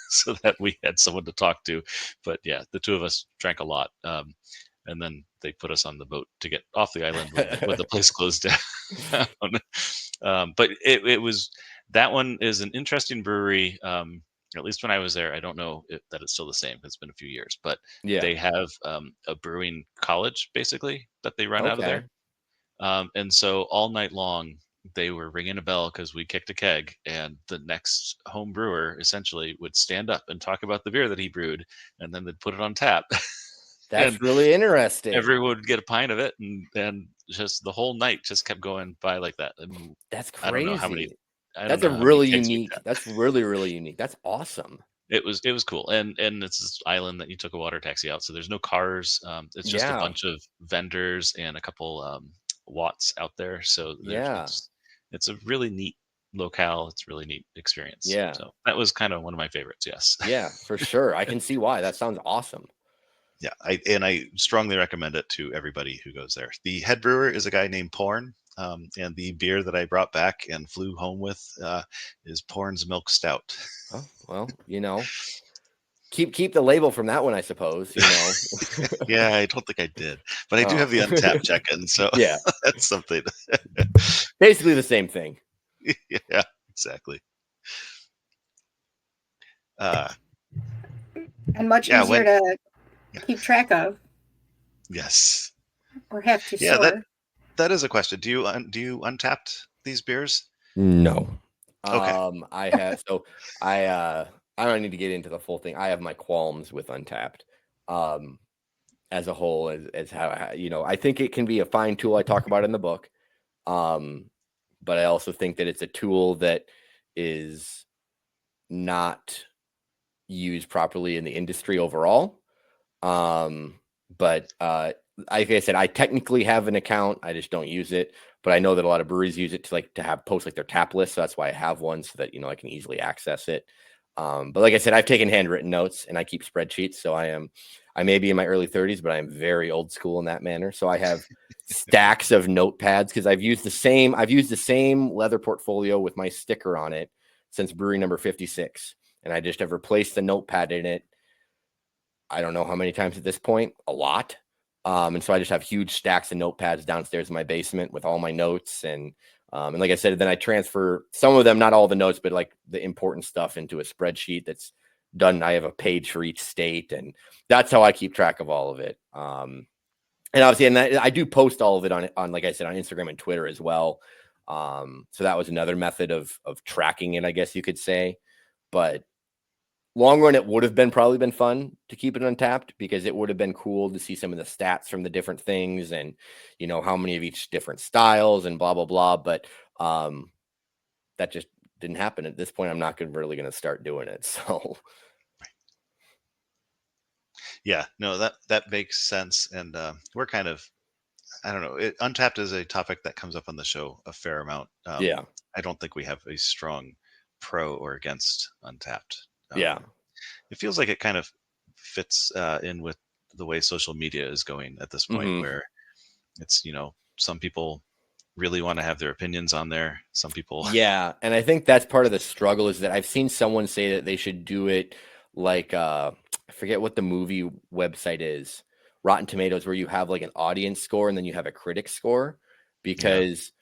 so that we had someone to talk to. But yeah, the 2 of us drank a lot. And then they put us on the boat to get off the island when the place closed down. But it was, that one is an interesting brewery. at least when I was there, I don't know that it's still the same. It's been a few years, but Yeah. they have a brewing college basically that they run out of Okay. there. And so all night long, they were ringing a bell because we kicked a keg, and the next home brewer essentially would stand up and talk about the beer that he brewed, and then they'd put it on tap. That's And really interesting. everyone would get a pint of it, and just the whole night just kept going by like that. And That's I don't know how many. crazy. I don't That's know a how many really kegs we unique. tapped. That's really unique. That's awesome. It was cool, and it's this island that you took a water taxi out, so there's no cars. It's just a Yeah. bunch of vendors and a couple watts out there. So there's Yeah. it's a really neat locale. It's a really neat experience. Yeah. So that was kind of one of my favorites. Yes. Yeah, for sure. I can see why. That sounds awesome. Yeah, I strongly recommend it to everybody who goes there. The head brewer is a guy named Porn, and the beer that I brought back and flew home with is Porn's Milk Stout. Oh, well, keep the label from that one, I suppose. Yeah, I don't think I did, but I do have the untapped check-in, so Yeah, that's something. basically the same thing. Yeah, exactly. And much Yeah, easier to keep track of yes. or have to Yeah, store. that is a question. Do you untapped these beers? No. Okay. I have I don't need to get into the full thing. I have my qualms with Untapped. As a whole, as how I think it can be a fine tool. I talk about it in the book. But I also think that it's a tool that is not used properly in the industry overall. But like I said, I technically have an account. I just don't use it. But I know that a lot of breweries use it to have post like their tap list. So that's why I have one so that I can easily access it. But like I said, I've taken handwritten notes and I keep spreadsheets. So I may be in my early 30s, but I'm very old school in that manner. So I have stacks of notepads because I've used the same leather portfolio with my sticker on it since brewery number 56. And I just have replaced the notepad in it. I don't know how many times at this point, a lot. And so I just have huge stacks of notepads downstairs in my basement with all my notes. And like I said, then I transfer some of them, not all the notes, but like the important stuff into a spreadsheet that's done. I have a page for each state, and that's how I keep track of all of it. And obviously, and I do post all of it on, like I said, on Instagram and Twitter as well. So that was another method of tracking it, I guess you could say. But long run, it would have probably been fun to keep it untapped because it would have been cool to see some of the stats from the different things and, how many of each different styles and blah, blah, blah. But that just didn't happen at this point. I'm not really going to start doing it. So. Yeah, no, that makes sense. And we're kind of, I don't know, Untapped is a topic that comes up on the show a fair amount. Yeah. I don't think we have a strong pro or against Untapped. Yeah. It feels like it kind of fits in with the way social media is going at this point, where it's, some people really want to have their opinions on there. Some people. Yeah. And I think that's part of the struggle is that I've seen someone say that they should do it like, I forget what the movie website is, Rotten Tomatoes, where you have like an audience score and then you have a critic score, because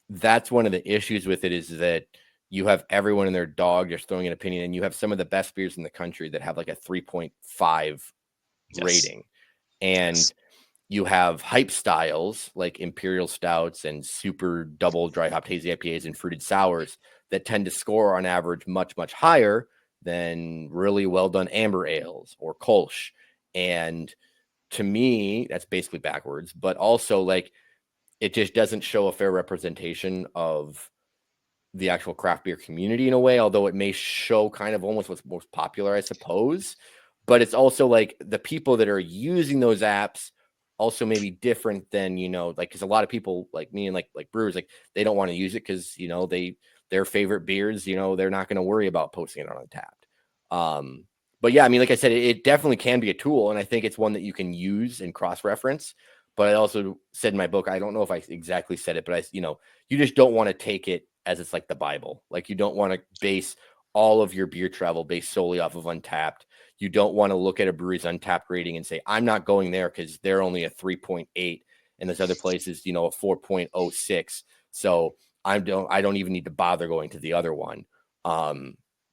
that's one of the issues with it is that you have everyone and their dog just throwing an opinion, and you have some of the best beers in the country that have like a 3.5 rating. And you have hype styles like imperial stouts and super double dry hopped hazy IPAs and fruited sours that tend to score on average much, much higher than really well done amber ales or Kolsch. And to me, that's basically backwards, but also like it just doesn't show a fair representation of the actual craft beer community in a way, although it may show kind of almost what's most popular, I suppose. But it's also like the people that are using those apps also may be different than, like, because a lot of people like me and like brewers, like they don't want to use it because, their favorite beers, they're not going to worry about posting it on Untapped. But yeah, I mean, like I said, it definitely can be a tool. And I think it's one that you can use and cross-reference. But I also said in my book, I don't know if I exactly said it, but you just don't want to take it as it's like the Bible. Like you don't want to base all of your beer travel based solely off of Untapped. You don't want to look at a brewery's Untapped rating and say, I'm not going there because they're only a 3.8 and this other place is, a 4.06. So I don't even need to bother going to the other one.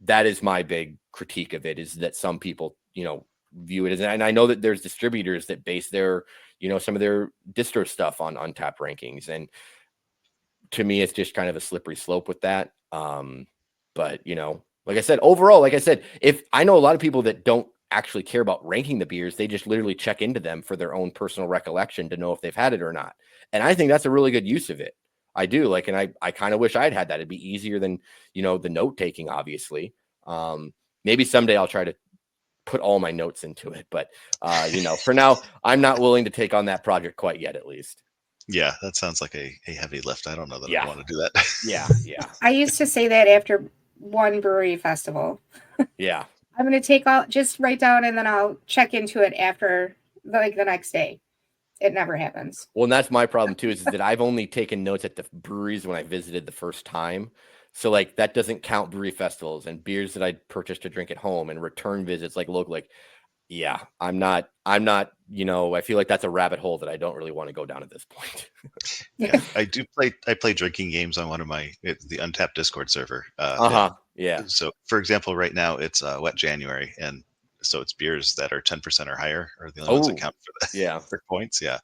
that is my big critique of it, is that some people, view it as, and I know that there's distributors that base their, some of their distro stuff on tap rankings. And to me, it's just kind of a slippery slope with that. But like I said, overall, if I know a lot of people that don't actually care about ranking the beers, they just literally check into them for their own personal recollection to know if they've had it or not. And I think that's a really good use of it. I do, and I kind of wish I'd had that. It'd be easier than, the note taking, obviously. Maybe someday I'll try to put all my notes into it, but for now, I'm not willing to take on that project quite yet, at least. Yeah, that sounds like a heavy lift. I don't know that Yeah. I want to do that. Yeah. I used to say that after one brewery festival. Yeah. I'm going to just write down, and then I'll check into it after the next day. It never happens. Well, and that's my problem too, is that I've only taken notes at the breweries when I visited the first time. So that doesn't count brewery festivals and beers that I purchased to drink at home and return visits, local, yeah, I'm not, I feel like that's a rabbit hole that I don't really want to go down at this point. Yeah, I play drinking games on one of the Untapped Discord server. Yeah. So for example, right now it's wet January, and so it's beers that are 10% or higher are the only ones that count for points. Yeah.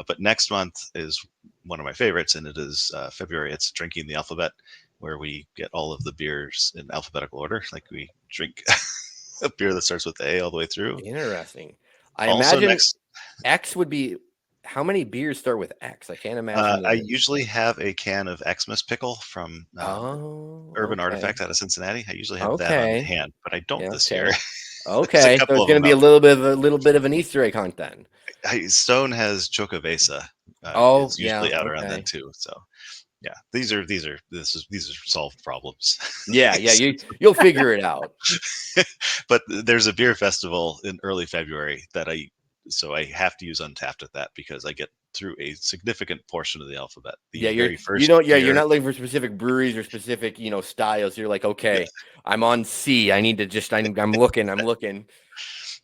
But next month is one of my favorites, and it is February. It's Drinking the Alphabet, where we get all of the beers in alphabetical order. We drink a beer that starts with A all the way through. Interesting. I also imagine X would be, how many beers start with X? I can't imagine. I usually have a can of Xmas Pickle from Urban Artifact out of Cincinnati. I usually have that on hand, but I don't this year. Okay, so it's going to be a little bit of an Easter egg hunt then. Stone has Chocovesa. It's usually out around then too. So yeah, these are solved problems. Yeah, you'll figure it out. But there's a beer festival in early February that I have to use Untapped at that, because I get through a significant portion of the alphabet. You're not looking for specific breweries or specific, styles. You're like, okay, I'm on C. I need to I'm looking.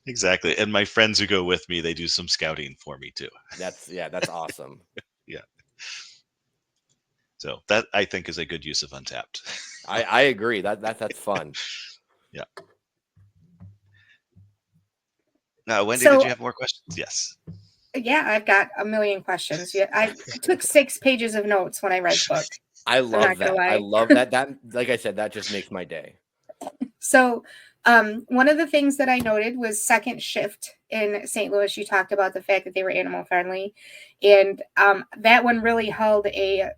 Exactly. And my friends who go with me, they do some scouting for me too. That's awesome. Yeah. So that, I think, is a good use of Untapped. I agree. That's fun. Yeah. Wendy, did you have more questions? Yes. Yeah, I've got a million questions. Yeah, I took 6 pages of notes when I read the book. I love that. I love that. That, like I said, that just makes my day. So one of the things that I noted was Second Shift in St. Louis. You talked about the fact that they were animal friendly. And that one really held a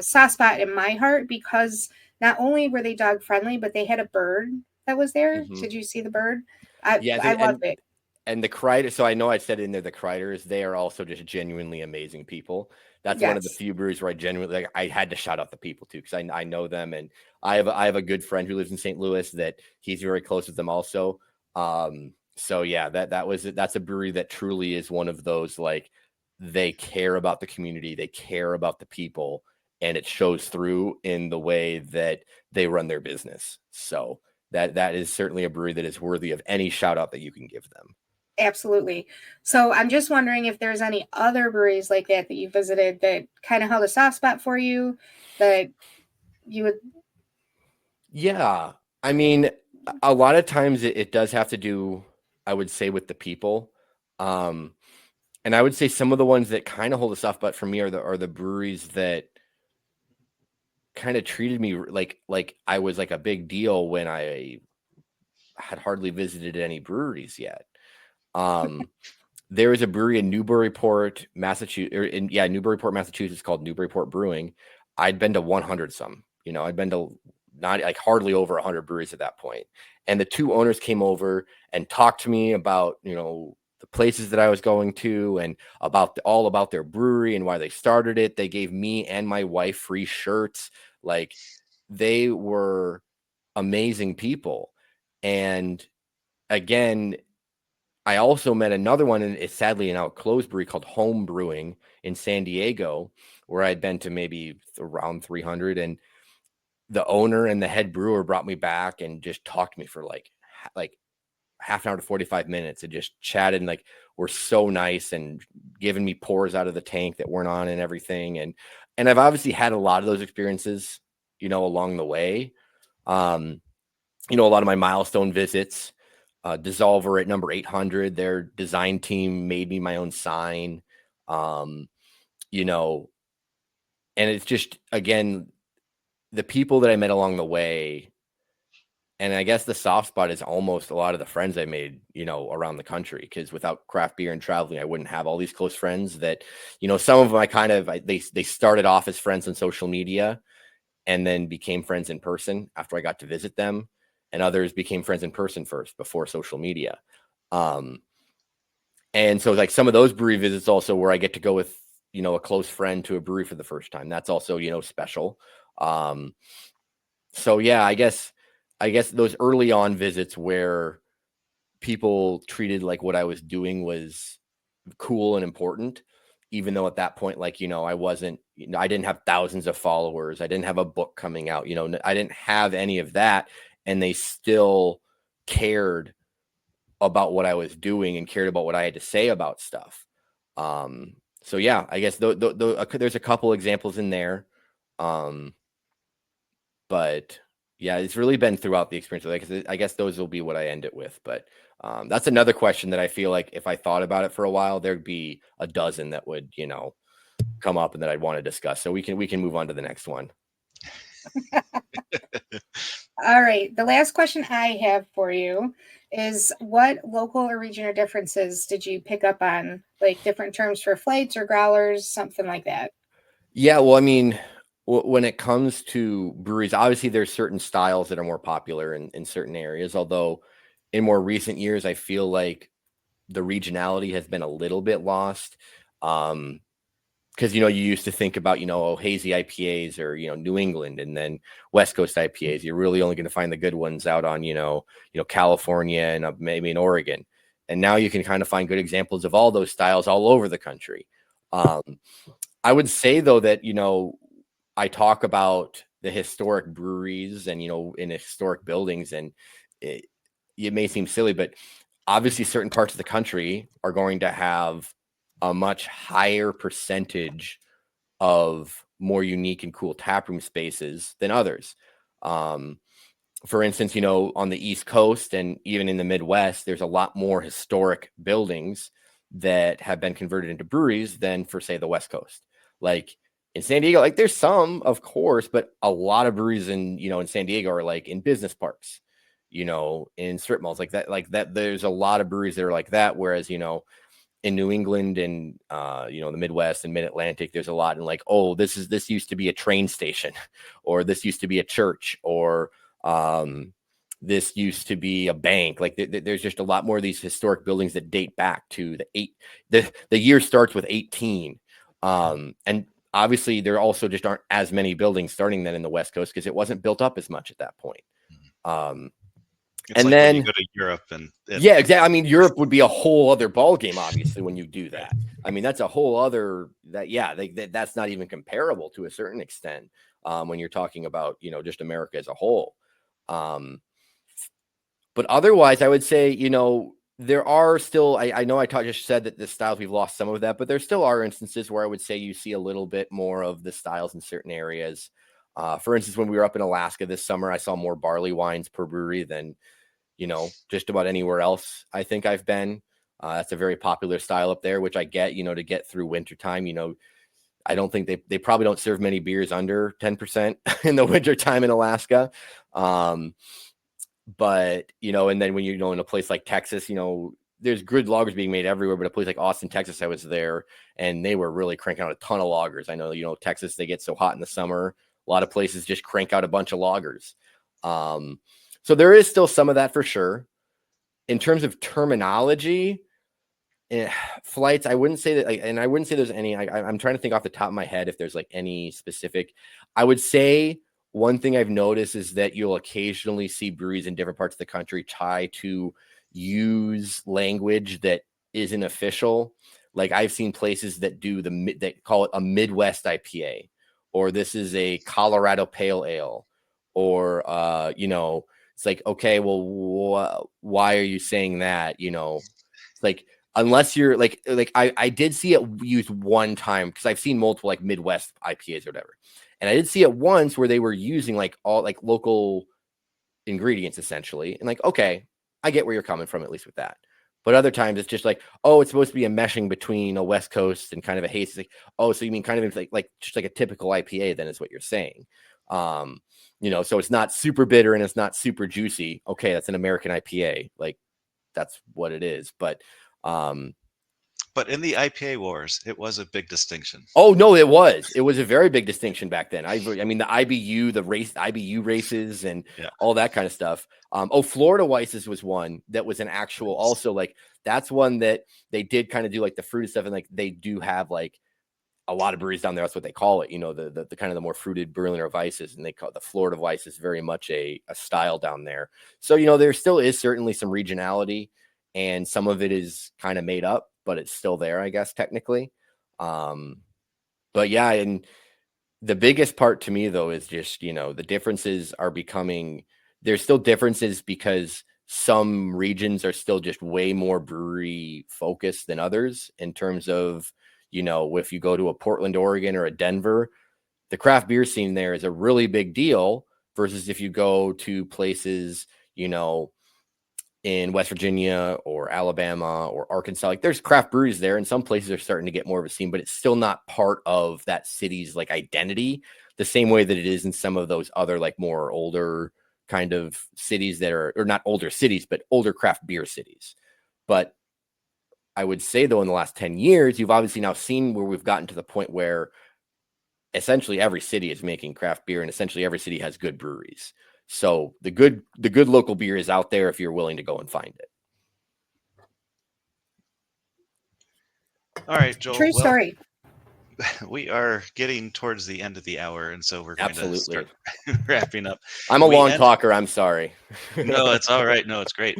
soft spot in my heart, because not only were they dog friendly, but they had a bird that was there. Mm-hmm. Did you see the bird? I loved it. And the Kreiders, so I know I said in there, the Kreiders, they are also just genuinely amazing people. That's one of the few breweries where I genuinely, I had to shout out the people too, because I know them, and I have a good friend who lives in St. Louis that he's very close with them also. So yeah, that's a brewery that truly is one of those, they care about the community, they care about the people, and it shows through in the way that they run their business. So that is certainly a brewery that is worthy of any shout out that you can give them. Absolutely. So I'm just wondering if there's any other breweries like that you visited that kind of held a soft spot for you, that you would. Yeah. I mean, a lot of times it does have to do, I would say, with the people. And I would say some of the ones that kind of hold a soft spot for me are the breweries that kind of treated me like I was like a big deal when I had hardly visited any breweries yet. There is a brewery in Newburyport, Massachusetts, Newburyport, Massachusetts, called Newburyport Brewing. I'd been to 100 some, I'd been to not hardly over 100 breweries at that point. And the two owners came over and talked to me about, the places that I was going to, and all about their brewery and why they started it. They gave me and my wife free shirts. They were amazing people. And again, I also met another one, and it's sadly now a closed brewery called Home Brewing in San Diego, where I'd been to maybe around 300. And the owner and the head brewer brought me back and just talked to me for like half an hour to 45 minutes, and just chatted, and were so nice, and giving me pours out of the tank that weren't on and everything. And I've obviously had a lot of those experiences, along the way. a lot of my milestone visits. Dissolver at number 800, their design team made me my own sign. And it's just, again, the people that I met along the way. And I guess the soft spot is almost a lot of the friends I made, around the country, because without craft beer and traveling, I wouldn't have all these close friends that, some of them they started off as friends on social media and then became friends in person after I got to visit them. And others became friends in person first before social media. And so like some of those brewery visits also where I get to go with, a close friend to a brewery for the first time. That's also, special. So yeah, I guess those early on visits where people treated like what I was doing was cool and important, even though at that point, like, I wasn't, I didn't have thousands of followers. I didn't have a book coming out, I didn't have any of that. And they still cared about what I was doing and cared about what I had to say about stuff. So yeah, I guess there's a couple examples in there. But yeah, it's really been throughout the experience. Like, I guess those will be what I end it with. But that's another question that I feel like if I thought about it for a while, there'd be a dozen that would, come up and that I'd want to discuss. So we can move on to the next one. All right. The last question I have for you is, what local or regional differences did you pick up on? Like different terms for flights or growlers, something like that. Yeah, well, I mean, when it comes to breweries, obviously there's certain styles that are more popular in certain areas. Although in more recent years, I feel like the regionality has been a little bit lost. Because, you used to think about, hazy IPAs or, New England and then West Coast IPAs. You're really only going to find the good ones out on, California and maybe in Oregon. And now you can kind of find good examples of all those styles all over the country. I would say, though, that, I talk about the historic breweries and, in historic buildings, and it may seem silly, but obviously certain parts of the country are going to have a much higher percentage of more unique and cool taproom spaces than others. For instance, on the East Coast and even in the Midwest, there's a lot more historic buildings that have been converted into breweries than for, say, the West Coast. Like in San Diego, like there's some, of course, but a lot of breweries in San Diego are like in business parks, in strip malls like that. There's a lot of breweries that are like that. Whereas, in New England and, the Midwest and Mid-Atlantic, there's a lot in like, oh, this used to be a train station, or this used to be a church, or this used to be a bank. Like there's just a lot more of these historic buildings that date back to the year starts with 18. And obviously there also just aren't as many buildings starting then in the West Coast because it wasn't built up as much at that point. It's and like then when you go to Europe and yeah, exactly. I mean, Europe would be a whole other ball game, obviously, when you do that. I mean, that's a whole other that's not even comparable to a certain extent when you're talking about, just America as a whole. But otherwise, I would say, there are still, I know just said that the styles, we've lost some of that, but there still are instances where I would say you see a little bit more of the styles in certain areas. For instance, when we were up in Alaska this summer, I saw more barley wines per brewery than just about anywhere else I think I've been. That's a very popular style up there, which I get, to get through wintertime. I don't think they probably don't serve many beers under 10% in the wintertime in Alaska. But, and then when in a place like Texas, there's good lagers being made everywhere, but a place like Austin, Texas, I was there and they were really cranking out a ton of lagers. I know, Texas, they get so hot in the summer. A lot of places just crank out a bunch of lagers. So there is still some of that for sure. In terms of terminology, flights, I wouldn't say that, and I wouldn't say there's any. I'm trying to think off the top of my head if there's like any specific. I would say one thing I've noticed is that you'll occasionally see breweries in different parts of the country try to use language that isn't official. Like I've seen places that that call it a Midwest IPA, or this is a Colorado Pale Ale, or it's like, okay, well, why are you saying that? It's like, unless you're like I did see it used one time because I've seen multiple like Midwest IPAs or whatever. And I did see it once where they were using like all like local ingredients essentially. And like, okay, I get where you're coming from, at least with that. But other times it's just like, oh, it's supposed to be a meshing between a West Coast and kind of a haze. It's like, oh, so you mean kind of like just like a typical IPA, then is what you're saying. So it's not super bitter and it's not super juicy. Okay, that's an American IPA. Like that's what it is. But in the IPA wars, it was a big distinction. oh no, it was a very big distinction back then. I mean the IBU, IBU races and all that kind of stuff. Florida Weiss's was one that was an actual also like that's one that they did kind of do like the fruity stuff, and like they do have like a lot of breweries down there. That's what they call it. The kind of the more fruited Berliner Weisses, and they call it the Florida Weiss is very much a style down there. So there still is certainly some regionality, and some of it is kind of made up, but it's still there, I guess, technically. But yeah, and the biggest part to me though is just the differences are becoming. There's still differences because some regions are still just way more brewery focused than others in terms of if you go to a Portland, Oregon or a Denver, the craft beer scene there is a really big deal versus if you go to places in West Virginia or Alabama or Arkansas. Like there's craft breweries there, and some places are starting to get more of a scene, but it's still not part of that city's like identity the same way that it is in some of those other like more older kind of cities that are, or not older cities, but older craft beer cities. But I would say though, in the last 10 years, you've obviously now seen where we've gotten to the point where essentially every city is making craft beer and essentially every city has good breweries. So the good local beer is out there if you're willing to go and find it. All right, Joel. True story. We are getting towards the end of the hour, and so we're going to start wrapping up. I'm a long talker. I'm sorry. No, it's all right. No, it's great.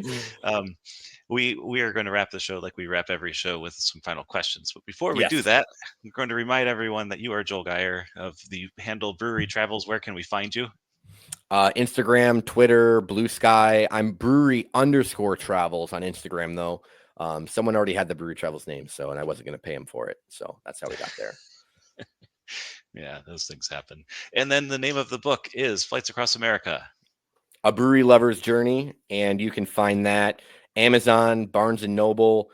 We are going to wrap the show like we wrap every show with some final questions. But before we do that, I'm going to remind everyone that you are Joel Geier of the handle Brewery Travels. Where can we find you? Instagram, Twitter, Blue Sky. I'm brewery_travels on Instagram though. Someone already had the Brewery Travels name, and I wasn't going to pay him for it. So that's how we got there. Yeah, those things happen. And then the name of the book is Flights Across America, A Brewery Lover's Journey. And you can find that Amazon, Barnes and Noble.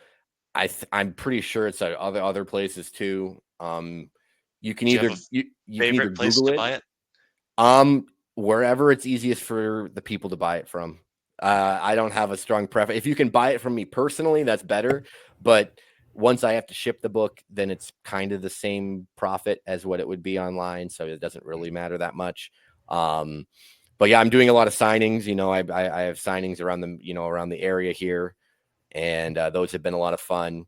I'm pretty sure it's at other places too. You can either you can either Google buy it. Wherever it's easiest for the people to buy it from. I don't have a strong preference. If you can buy it from me personally, that's better. But once I have to ship the book, then it's kind of the same profit as what it would be online. So it doesn't really matter that much. But yeah, I'm doing a lot of signings. I have signings around the area here, and those have been a lot of fun.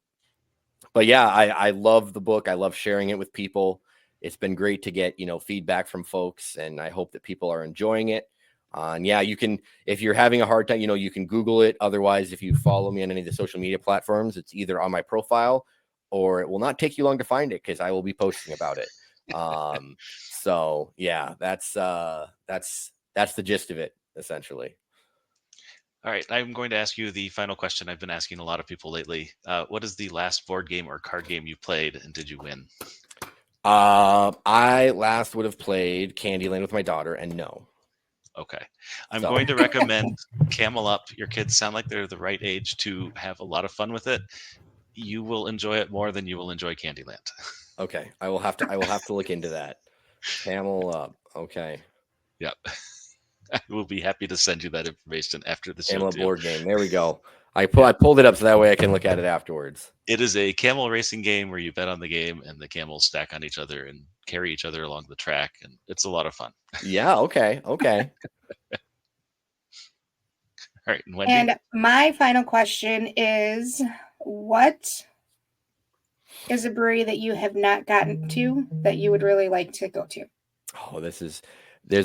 But yeah, I love the book. I love sharing it with people. It's been great to get, feedback from folks, and I hope that people are enjoying it. And yeah, you can, if you're having a hard time, you can Google it. Otherwise, if you follow me on any of the social media platforms, it's either on my profile or it will not take you long to find it because I will be posting about it. So yeah, that's the gist of it, essentially. All right, I'm going to ask you the final question I've been asking a lot of people lately. What is the last board game or card game you played, and did you win? I last would have played Candyland with my daughter, and no. Okay. I'm going to recommend Camel Up. Your kids sound like they're the right age to have a lot of fun with it. You will enjoy it more than you will enjoy Candyland. Okay. I will have to look into that. Camel Up. Okay. Yep. I will be happy to send you that information after the show. Camel board game. There we go. I pulled it up so that way I can look at it afterwards. It is a camel racing game where you bet on the game and the camels stack on each other and carry each other along the track, and it's a lot of fun. Yeah. Okay. All right, and Wendy. And my final question is, what is a brewery that you have not gotten to that you would really like to go to? Oh, there's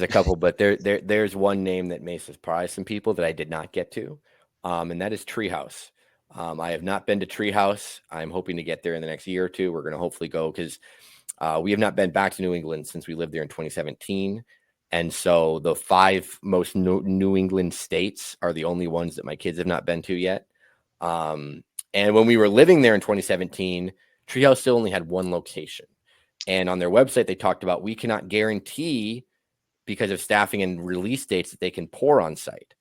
a couple, but there's one name that may surprise some people that I did not get to. And that is Treehouse. I have not been to Treehouse. I'm hoping to get there in the next year or two. We're going to hopefully go because we have not been back to New England since we lived there in 2017. And so the 5 most New England states are the only ones that my kids have not been to yet. And when we were living there in 2017, Treehouse still only had one location. And on their website, they talked about we cannot guarantee because of staffing and release dates that they can pour on site.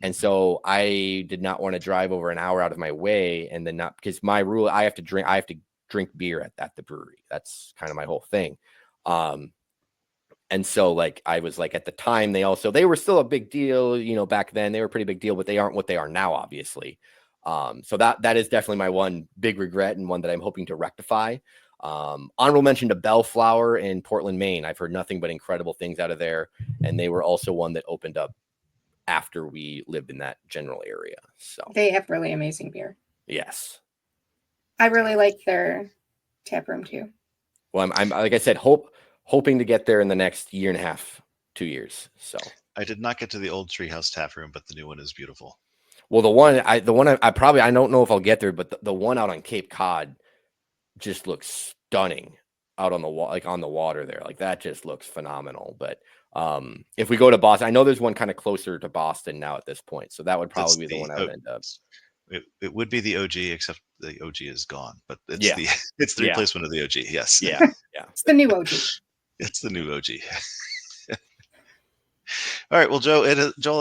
And so I did not want to drive over an hour out of my way, and then not, because my rule, I have to drink beer at the brewery. That's kind of my whole thing. And so like, I was like, at the time, they were still a big deal, you know, back then they were a pretty big deal, but they aren't what they are now, obviously. So that is definitely my one big regret, and one that I'm hoping to rectify. Honorable mention to Bellflower in Portland, Maine. I've heard nothing but incredible things out of there. And they were also one that opened up after we lived in that general area. So They have really amazing beer. yes. I really like their tap room too. Well, I'm like I said, hoping to get there in the next year and a half, 2 years. So I did not get to the old Treehouse Tap Room, but the new one is beautiful. well, the one I don't know if I'll get there, but the one out on Cape Cod just looks stunning out on the on the water there. Like that just looks phenomenal. But if we go to Boston, I know there's one kind of closer to Boston now at this point, so that would probably be the one I would end up. It would be the OG, except the OG is gone, but it's Yeah. it's the replacement of the OG. Yes. Yeah. It's the new OG. It's the new OG. All right. Well, Joel,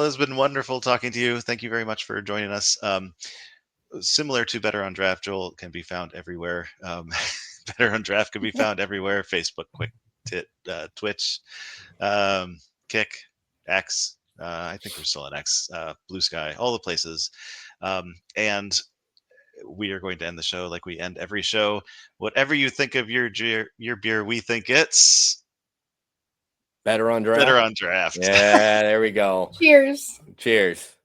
has been wonderful talking to you. Thank you very much for joining us. Similar to Better on Draft, Joel can be found everywhere. Better on Draft can be found everywhere: Facebook, Twitch, Kick, X. I think we're still on X, Blue Sky, all the places. And we are going to end the show like we end every show. Whatever you think of your beer, we think it's Better on Draft. Better on Draft. Yeah, there we go. Cheers. Cheers.